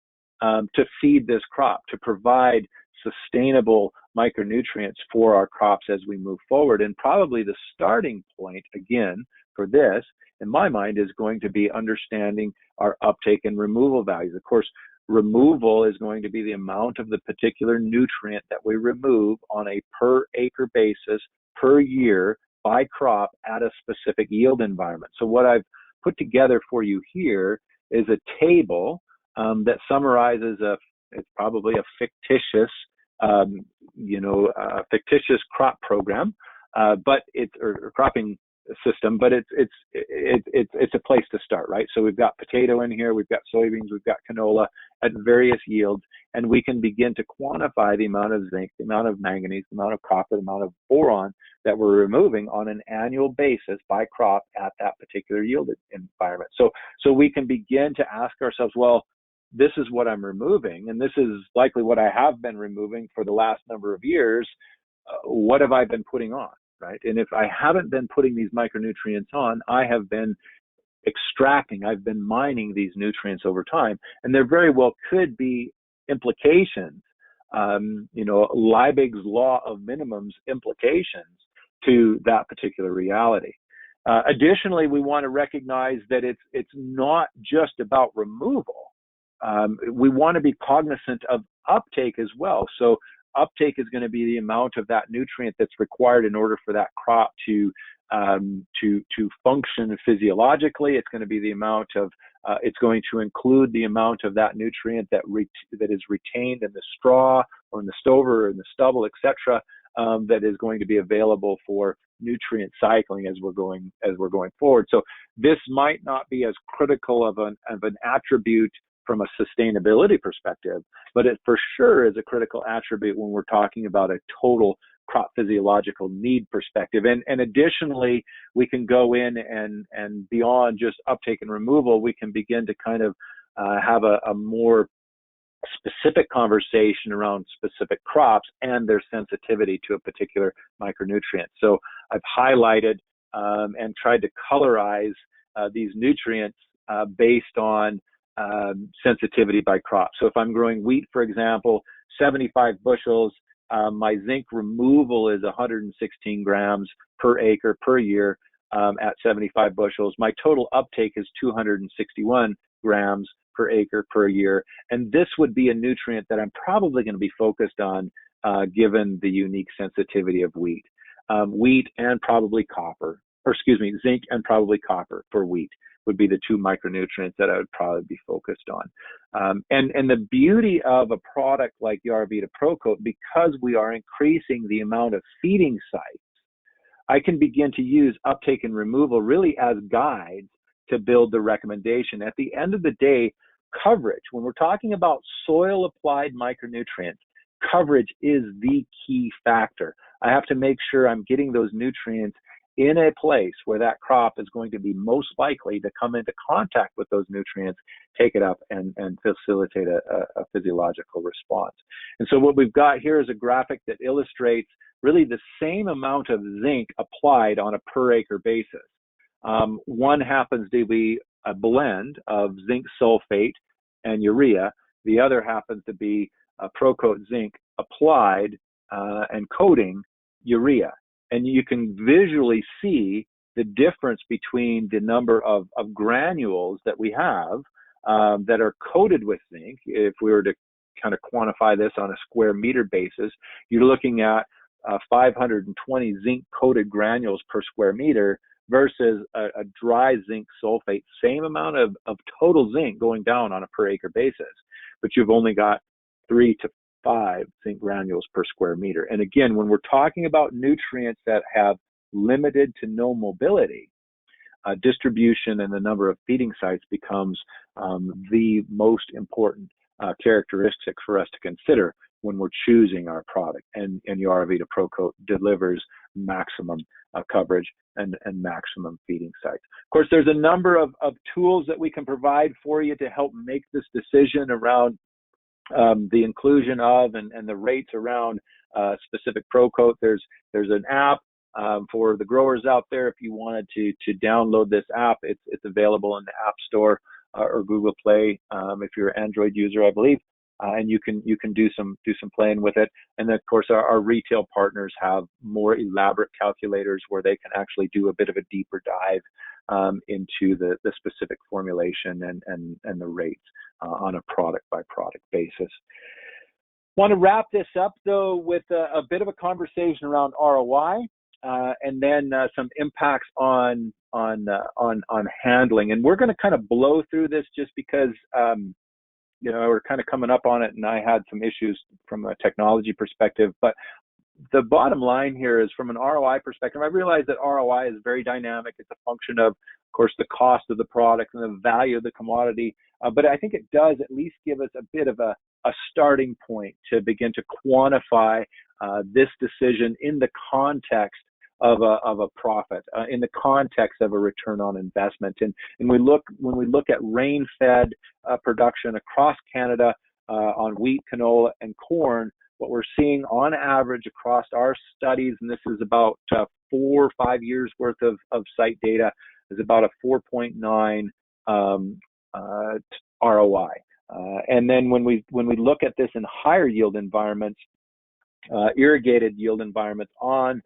to feed this crop, to provide sustainable micronutrients for our crops as we move forward. And probably the starting point, again, for this, in my mind, is going to be understanding our uptake and removal values. Of course, removal is going to be the amount of the particular nutrient that we remove on a per acre basis per year by crop at a specific yield environment. So what I've put together for you here is a table that summarizes it's probably a fictitious, fictitious crop program, but it's or cropping system, but it's a place to start, right? So we've got potato in here, we've got soybeans, we've got canola at various yields, and we can begin to quantify the amount of zinc, the amount of manganese, the amount of copper, the amount of boron that we're removing on an annual basis by crop at that particular yield environment. So we can begin to ask ourselves, well, this is what I'm removing, and this is likely what I have been removing for the last number of years. What have I been putting on, right? And if I haven't been putting these micronutrients on, I have been extracting, I've been mining these nutrients over time, and there very well could be implications, Liebig's law of minimums implications to that particular reality. Additionally, we want to recognize that it's not just about removal. We want to be cognizant of uptake as well. So uptake is going to be the amount of that nutrient that's required in order for that crop to function physiologically. It's going to be the amount of it's going to include the amount of that nutrient that is retained in the straw or in the stover or in the stubble, etc. That is going to be available for nutrient cycling as we're going forward. So this might not be as critical of an attribute from a sustainability perspective, but it for sure is a critical attribute when we're talking about a total crop physiological need perspective. And additionally, we can go in and beyond just uptake and removal, we can begin to kind of have a more specific conversation around specific crops and their sensitivity to a particular micronutrient. So I've highlighted and tried to colorize these nutrients based on sensitivity by crop. So if I'm growing wheat, for example, 75 bushels, my zinc removal is 116 grams per acre per year at 75 bushels. My total uptake is 261 grams per acre per year. And this would be a nutrient that I'm probably going to be focused on given the unique sensitivity of wheat. Wheat and probably copper, or excuse me, zinc and probably copper for wheat would be the two micronutrients that I would probably be focused on. And the beauty of a product like YaraVita PROCOTE, because we are increasing the amount of feeding sites, I can begin to use uptake and removal really as guides to build the recommendation. At the end of the day, coverage, when we're talking about soil applied micronutrients, coverage is the key factor. I have to make sure I'm getting those nutrients in a place where that crop is going to be most likely to come into contact with those nutrients, take it up, and facilitate a physiological response. And so what we've got here is a graphic that illustrates really the same amount of zinc applied on a per acre basis. One happens to be a blend of zinc sulfate and urea. The other happens to be a PROCOTE zinc applied and coating urea. And you can visually see the difference between the number of granules that we have that are coated with zinc. If we were to kind of quantify this on a square meter basis, you're looking at 520 zinc coated granules per square meter versus a dry zinc sulfate, same amount of total zinc going down on a per acre basis, but you've only got 3 to 5 zinc granules per square meter. And again, when we're talking about nutrients that have limited to no mobility, distribution and the number of feeding sites becomes the most important characteristic for us to consider when we're choosing our product. And YaraVita PROCOTE delivers maximum coverage and maximum feeding sites. Of course, there's a number of tools that we can provide for you to help make this decision around the inclusion of and the rates around specific PROCOTE. There's an app for the growers out there. If you wanted to download this app, it's available in the App Store or Google Play if you're an Android user, I believe. And you can do some playing with it. And then, of course, our retail partners have more elaborate calculators where they can actually do a bit of a deeper dive into the specific formulation and the rates on a product by product basis. Want to wrap this up though with a bit of a conversation around ROI and then some impacts on handling. And we're going to kind of blow through this just because we're kind of coming up on it, and I had some issues from a technology perspective. But the bottom line here is, from an ROI perspective, I realize that ROI is very dynamic. It's a function of course, the cost of the product and the value of the commodity. But I think it does at least give us a bit of a starting point to begin to quantify this decision in the context of a profit, in the context of a return on investment. And when we look at rain-fed production across Canada on wheat, canola, and corn, what we're seeing on average across our studies, and this is about 4 or 5 years worth of site data, is about a 4.9 ROI. And then when we look at this in higher yield environments, irrigated yield environments on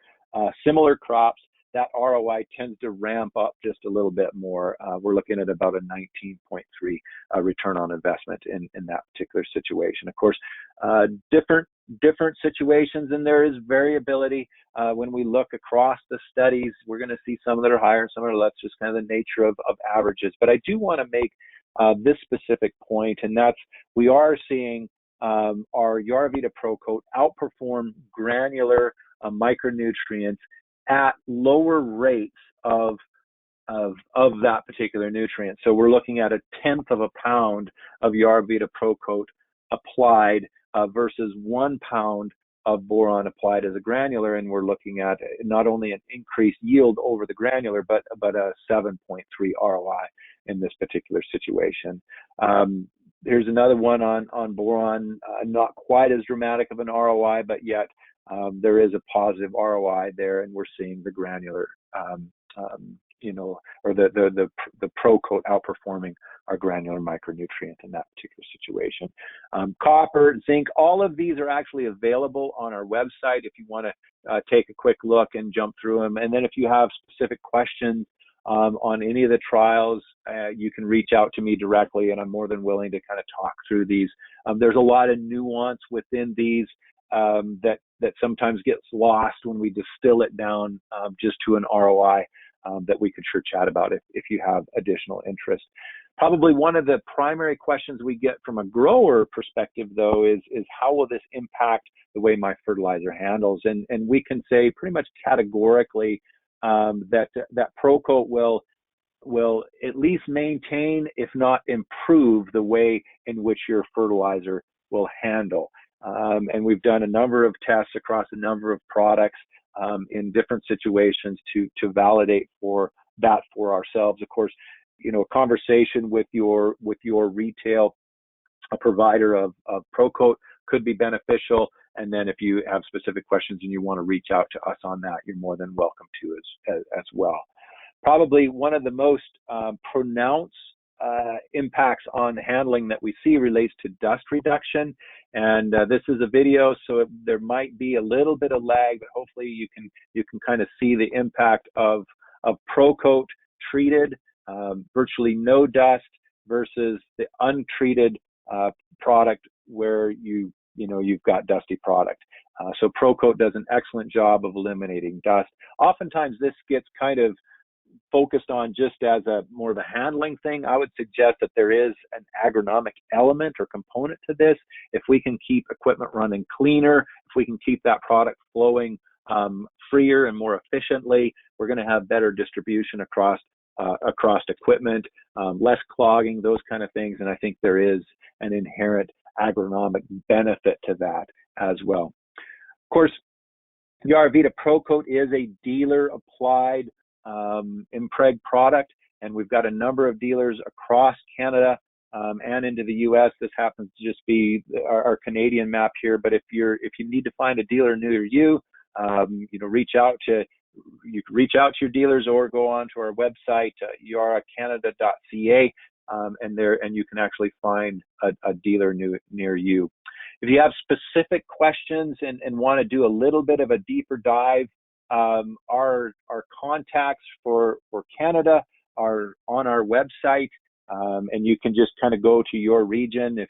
similar crops, that ROI tends to ramp up just a little bit more. We're looking at about a 19.3 return on investment in that particular situation. Of course, different situations, and there is variability. When we look across the studies, we're going to see some that are higher, some are less, just kind of the nature of averages. But I do want to make this specific point, and that's we are seeing our YaraVita PROCOTE outperform granular micronutrients at lower rates of that particular nutrient. So we're looking at 1/10 of a pound of YaraVita PROCOTE applied versus 1 pound of boron applied as a granular, and we're looking at not only an increased yield over the granular, but a 7.3 ROI in this particular situation. Here's another one on boron, not quite as dramatic of an ROI, but yet there is a positive ROI there, and we're seeing the granular, or the PROCOTE outperforming our granular micronutrient in that particular situation. Copper, zinc, all of these are actually available on our website if you want to take a quick look and jump through them. And then if you have specific questions on any of the trials, you can reach out to me directly, and I'm more than willing to kind of talk through these. There's a lot of nuance within these that sometimes gets lost when we distill it down just to an ROI that we could sure chat about if you have additional interest. Probably one of the primary questions we get from a grower perspective, though, is how will this impact the way my fertilizer handles? And we can say pretty much categorically that PROCOTE will at least maintain, if not improve, the way in which your fertilizer will handle. And we've done a number of tests across a number of products in different situations to validate for ourselves. Of course, a conversation with your retail provider of PROCOTE could be beneficial. And then if you have specific questions and you want to reach out to us on that, you're more than welcome to as well. Probably one of the most pronounced impacts on handling that we see relates to dust reduction. And this is a video, so there might be a little bit of lag, but hopefully you can kind of see the impact of PROCOTE treated, virtually no dust, versus the untreated product where you've got dusty product. So PROCOTE does an excellent job of eliminating dust. Oftentimes this gets kind of focused on just as more of a handling thing. I would suggest that there is an agronomic element or component to this. If we can keep equipment running cleaner, if we can keep that product flowing freer and more efficiently, we're going to have better distribution across equipment, less clogging, those kind of things. And I think there is an inherent agronomic benefit to that as well. Of course, YaraVita PROCOTE is a dealer applied impreg product, and we've got a number of dealers across Canada and into the US. This happens to just be our Canadian map here, but if you need to find a dealer near you, reach out to your dealers or go on to our website, yaracanada.ca, and you can actually find a dealer near you. If you have specific questions and want to do a little bit of a deeper dive, our contacts for Canada are on our website, and you can just kind of go to your region. If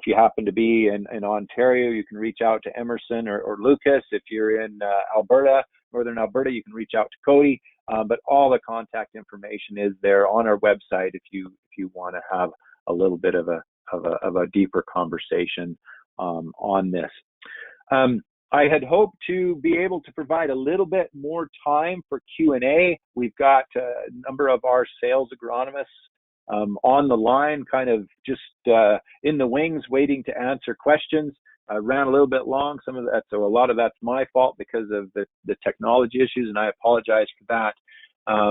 you happen to be in Ontario, you can reach out to Emerson or Lucas. If you're in Alberta, Northern Alberta, you can reach out to Cody. But all the contact information is there on our website if you want to have a little bit of a deeper conversation on this. I had hoped to be able to provide a little bit more time for Q&A. We've got a number of our sales agronomists on the line, kind of just in the wings, waiting to answer questions. I ran a little bit long, some of that, so a lot of that's my fault because of the technology issues, and I apologize for that.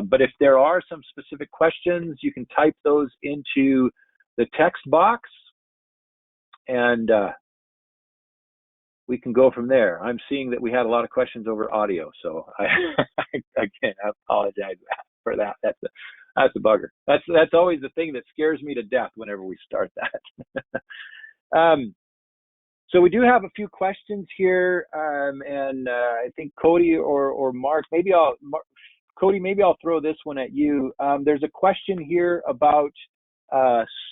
But if there are some specific questions, you can type those into the text box, and we can go from there. I'm seeing that we had a lot of questions over audio, so I apologize for that. That's a bugger. That's always the thing that scares me to death whenever we start that. So we do have a few questions here, and I think Cody or Mark, Cody, maybe I'll throw this one at you. There's a question here about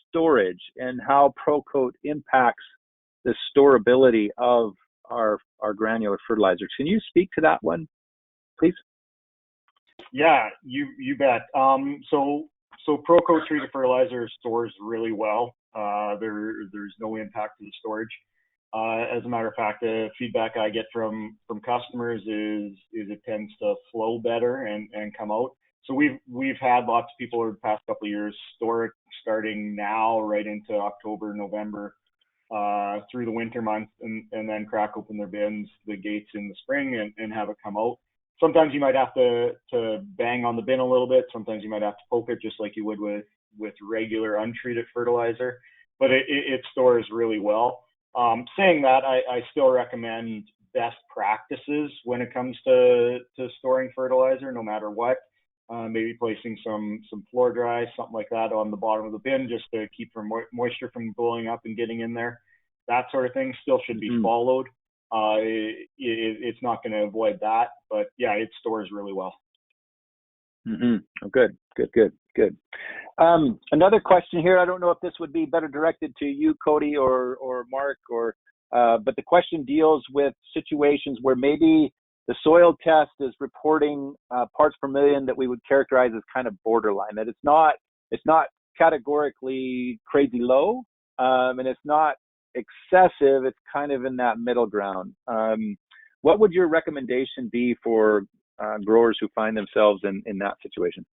storage and how PROCOTE impacts the storability of our granular fertilizers. Can you speak to that one, please? Yeah, you bet. So PROCOTE treated fertilizer stores really well. There's no impact to the storage. As a matter of fact, the feedback I get from customers is it tends to flow better and come out. So we've had lots of people over the past couple of years store it starting now right into October, November, through the winter months, and then crack open their bins, the gates in the spring, and have it come out. Sometimes you might have to bang on the bin a little bit. Sometimes you might have to poke it just like you would with regular untreated fertilizer, but it stores really well. Saying that, I still recommend best practices when it comes to storing fertilizer, no matter what. Maybe placing some floor dry, something like that on the bottom of the bin just to keep moisture from blowing up and getting in there. That sort of thing still should be followed. It's not going to avoid that, but yeah, it stores really well. Oh, good. Another question here. I don't know if this would be better directed to you, Cody, or Mark, but the question deals with situations where maybe the soil test is reporting parts per million that we would characterize as kind of borderline. That it's not categorically crazy low, and it's not excessive. It's kind of in that middle ground. What would your recommendation be for growers who find themselves in that situation?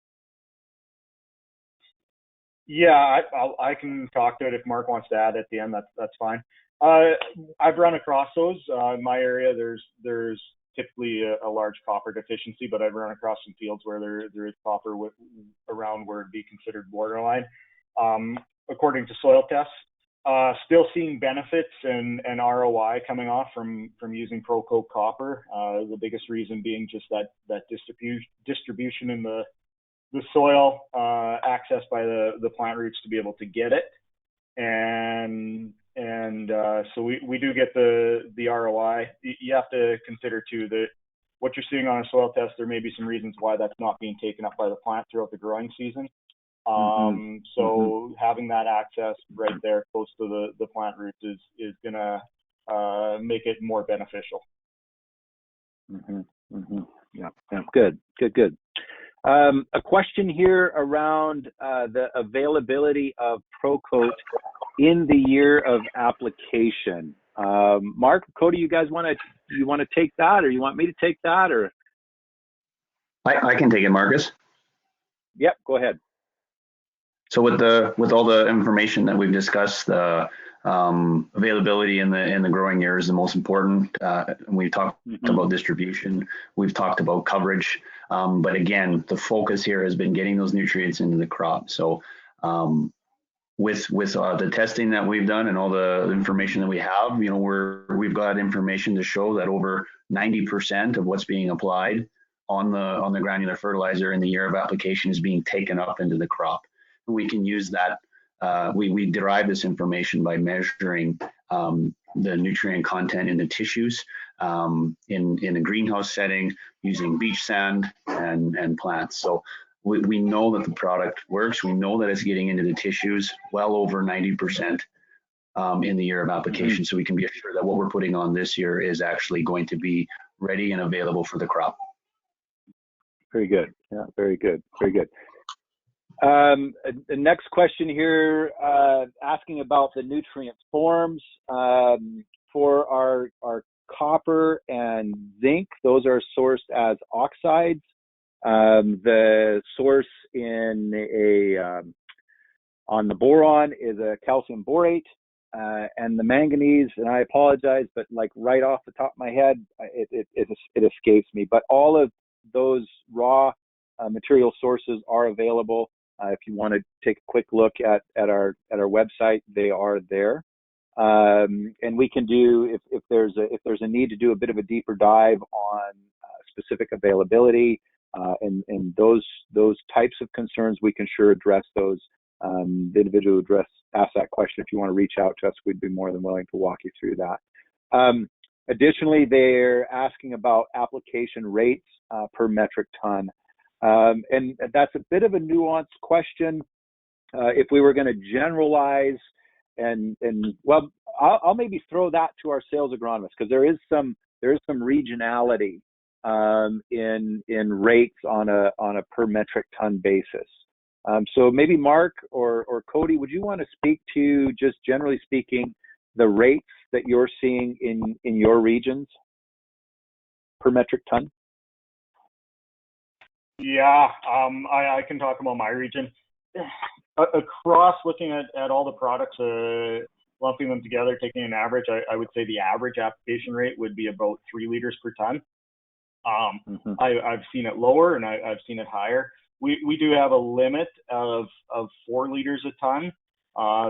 Yeah, I can talk to it if Mark wants to add at the end. That's fine. I've run across those in my area. There's typically a large copper deficiency, but I've run across some fields where there is copper around where it'd be considered borderline. According to soil tests, still seeing benefits and ROI coming off from using PROCOTE copper. The biggest reason being just that distribution in the soil, accessed by the plant roots to be able to get it, and so we do get the ROI. You have to consider too that what you're seeing on a soil test, there may be some reasons why that's not being taken up by the plant throughout the growing season. So having that access right there close to the plant roots is gonna make it more beneficial. Yeah, good. A question here around the availability of PROCOTE in the year of application. Mark, Cody, you guys want to take that, or you want me to take that, or? I can take it, Marcus. Yep, go ahead. So with all the information that we've discussed, availability in the growing year is the most important. We've talked about distribution. We've talked about coverage. But again, the focus here has been getting those nutrients into the crop. So with the testing that we've done and all the information that we have, we've got information to show that over 90% of what's being applied on the granular fertilizer in the year of application is being taken up into the crop. We can use that. We derive this information by measuring the nutrient content in the tissues in a greenhouse setting using beach sand and plants. So we know that the product works. We know that it's getting into the tissues well over 90% in the year of application. So we can be assured that what we're putting on this year is actually going to be ready and available for the crop. Very good. Yeah, very good. The next question here, asking about the nutrient forms for our copper and zinc. Those are sourced as oxides. The source on the boron is a calcium borate, and the manganese. And I apologize, but like right off the top of my head, it escapes me. But all of those raw material sources are available. If you want to take a quick look at our website, they are there. And we can do, if there's a need to do a bit of a deeper dive on specific availability and those types of concerns, we can sure address those the individual who asked that question, if you want to reach out to us, we'd be more than willing to walk you through that. Additionally, they're asking about application rates per metric ton. And that's a bit of a nuanced question. If we were going to generalize and well, I'll maybe throw that to our sales agronomists, because there is some regionality in rates on a per metric ton basis. So maybe Mark or Cody, would you want to speak to, just generally speaking, the rates that you're seeing in your regions per metric ton? Yeah, I can talk about my region. Across looking at all the products, lumping them together, taking an average, I would say the average application rate would be about 3 liters per ton. I've seen it lower and I've seen it higher. We do have a limit of 4 liters a ton.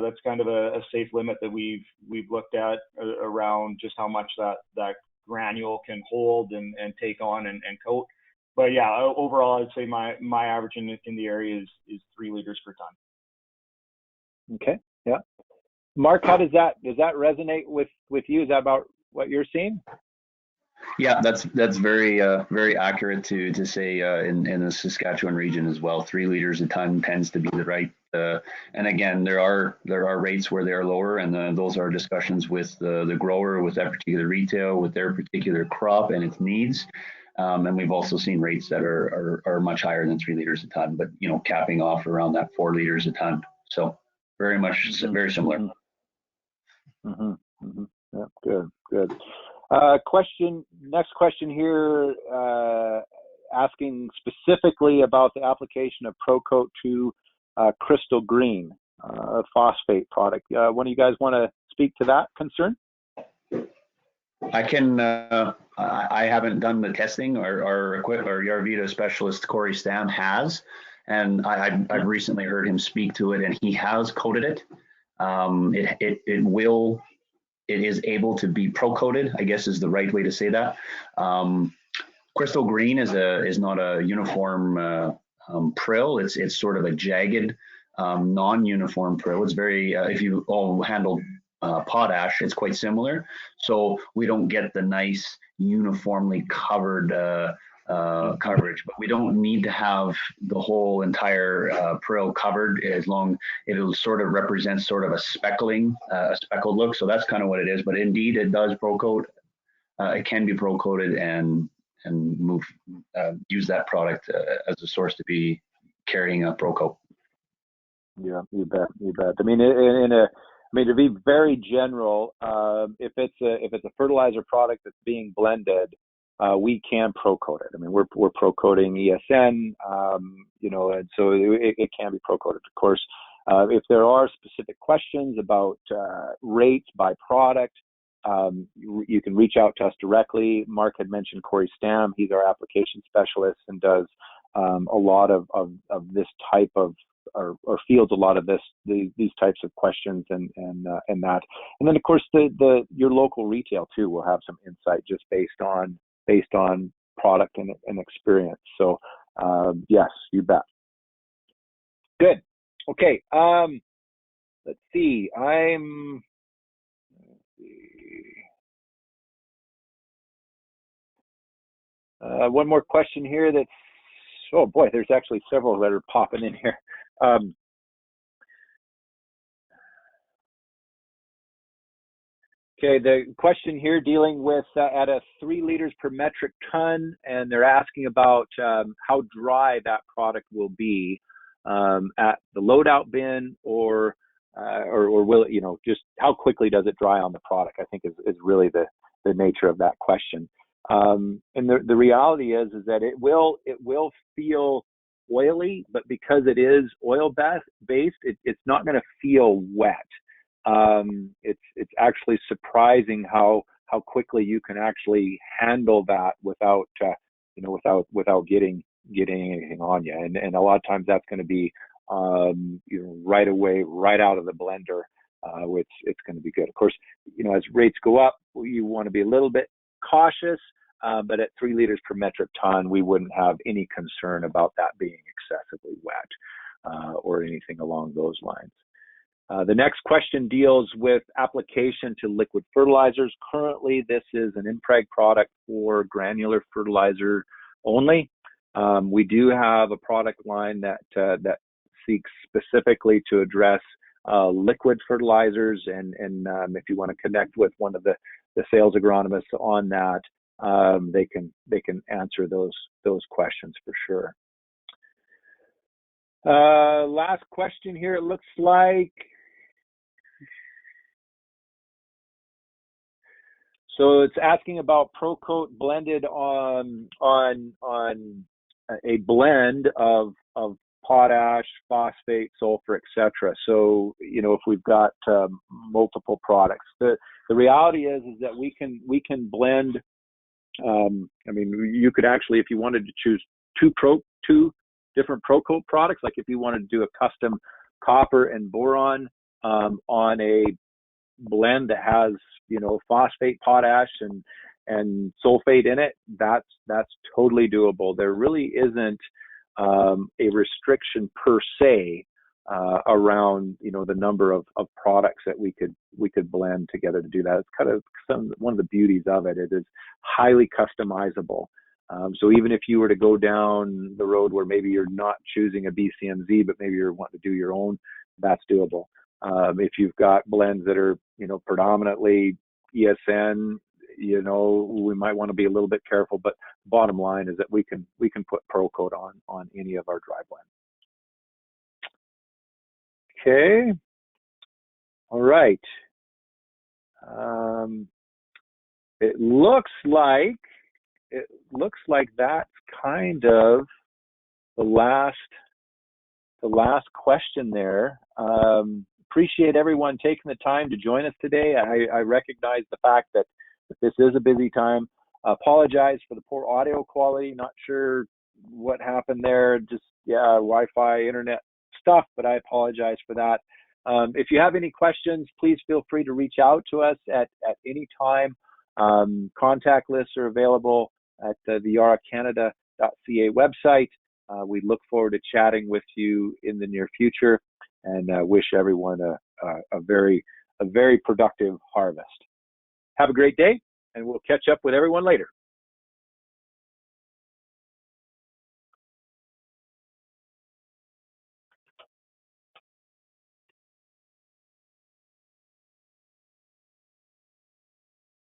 That's kind of a safe limit that we've looked at around just how much that granule can hold and take on and coat. But yeah, overall, I'd say my average in the area is 3 liters per ton. Okay, yeah. Mark, how does that resonate with you? Is that about what you're seeing? Yeah, that's very very accurate to say in the Saskatchewan region as well. 3 liters a ton tends to be the right. And again, there are rates where they are lower, and those are discussions with the grower, with that particular retail, with their particular crop and its needs. And we've also seen rates that are much higher than 3 liters a ton, but capping off around that 4 liters a ton. So very much very similar. Yeah, good. Next question here, asking specifically about the application of PROCOTE to Crystal Green, phosphate product. One of you guys want to speak to that concern? I can. I haven't done the testing. Our YaraVita specialist Corey Stam has, and I've recently heard him speak to it, and he has coated it. It is able to be pro-coated, I guess is the right way to say that. Crystal Green is not a uniform prill. It's sort of a jagged, non-uniform prill. It's very, if you all handle potash, it's quite similar. So we don't get the nice uniformly covered coverage, but we don't need to have the whole entire prill covered, as long it'll sort of represent sort of a speckled look. So that's kind of what it is. But indeed, it does pro-coat. It can be pro-coated and use that product as a source to be carrying a PROCOTE. Yeah, you bet. I mean, to be very general, if it's a fertilizer product that's being blended, we can pro-coat it. I mean, we're pro-coating ESN, and so it can be pro-coated. Of course, if there are specific questions about rates by product, you can reach out to us directly. Mark had mentioned Corey Stam. He's our application specialist and does a lot of this type of, or fields a lot of these types of questions and that. And then of course your local retail too will have some insight just based on product and experience. So yes, you bet. Good. Okay. Let's see. One more question here that's, oh boy, there's actually several that are popping in here. Okay, the question here dealing with at a 3 liters per metric ton, and they're asking about how dry that product will be at the loadout bin, or will it, just how quickly does it dry on the product, I think is really the nature of that question. And the reality is that it will feel oily, but because it is oil based, it's not going to feel wet. It's actually surprising how quickly you can actually handle that without getting anything on you. And a lot of times that's going to be right away, right out of the blender, which it's going to be good. Of course, as rates go up, you want to be a little bit cautious, but at 3 liters per metric ton, we wouldn't have any concern about that being excessively wet. or anything along those lines. The next question deals with application to liquid fertilizers. Currently, this is an Impreg product for granular fertilizer only. We do have a product line that seeks specifically to address liquid fertilizers, and if you want to connect with one of the sales agronomists on that, they can answer those questions for sure. Last question here. It looks like. So it's asking about PROCOTE blended on a blend of potash, phosphate, sulfur, etc. So if we've got multiple products, the reality is that we can blend. You could actually, if you wanted to choose two different PROCOTE products, like if you wanted to do a custom copper and boron on a blend that has phosphate, potash, and sulfate in it, that's totally doable. There really isn't a restriction per se around the number of products that we could blend together to do that. It's kind of one of the beauties of it. It is highly customizable. So even if you were to go down the road where maybe you're not choosing a BCMZ, but maybe you're wanting to do your own, that's doable. If you've got blends that are predominantly ESN, we might want to be a little bit careful. But bottom line is that we can put PROCOTE on any of our dry blends. Okay. All right. It looks like that's kind of the last question there. Appreciate everyone taking the time to join us today. I recognize the fact that this is a busy time. Apologize for the poor audio quality. Not sure what happened there. Just Wi-Fi, internet stuff, but I apologize for that. If you have any questions, please feel free to reach out to us at any time. Contact lists are available at the yaracanada.ca website. We look forward to chatting with you in the near future, and wish everyone a very productive harvest. Have a great day, and we'll catch up with everyone later.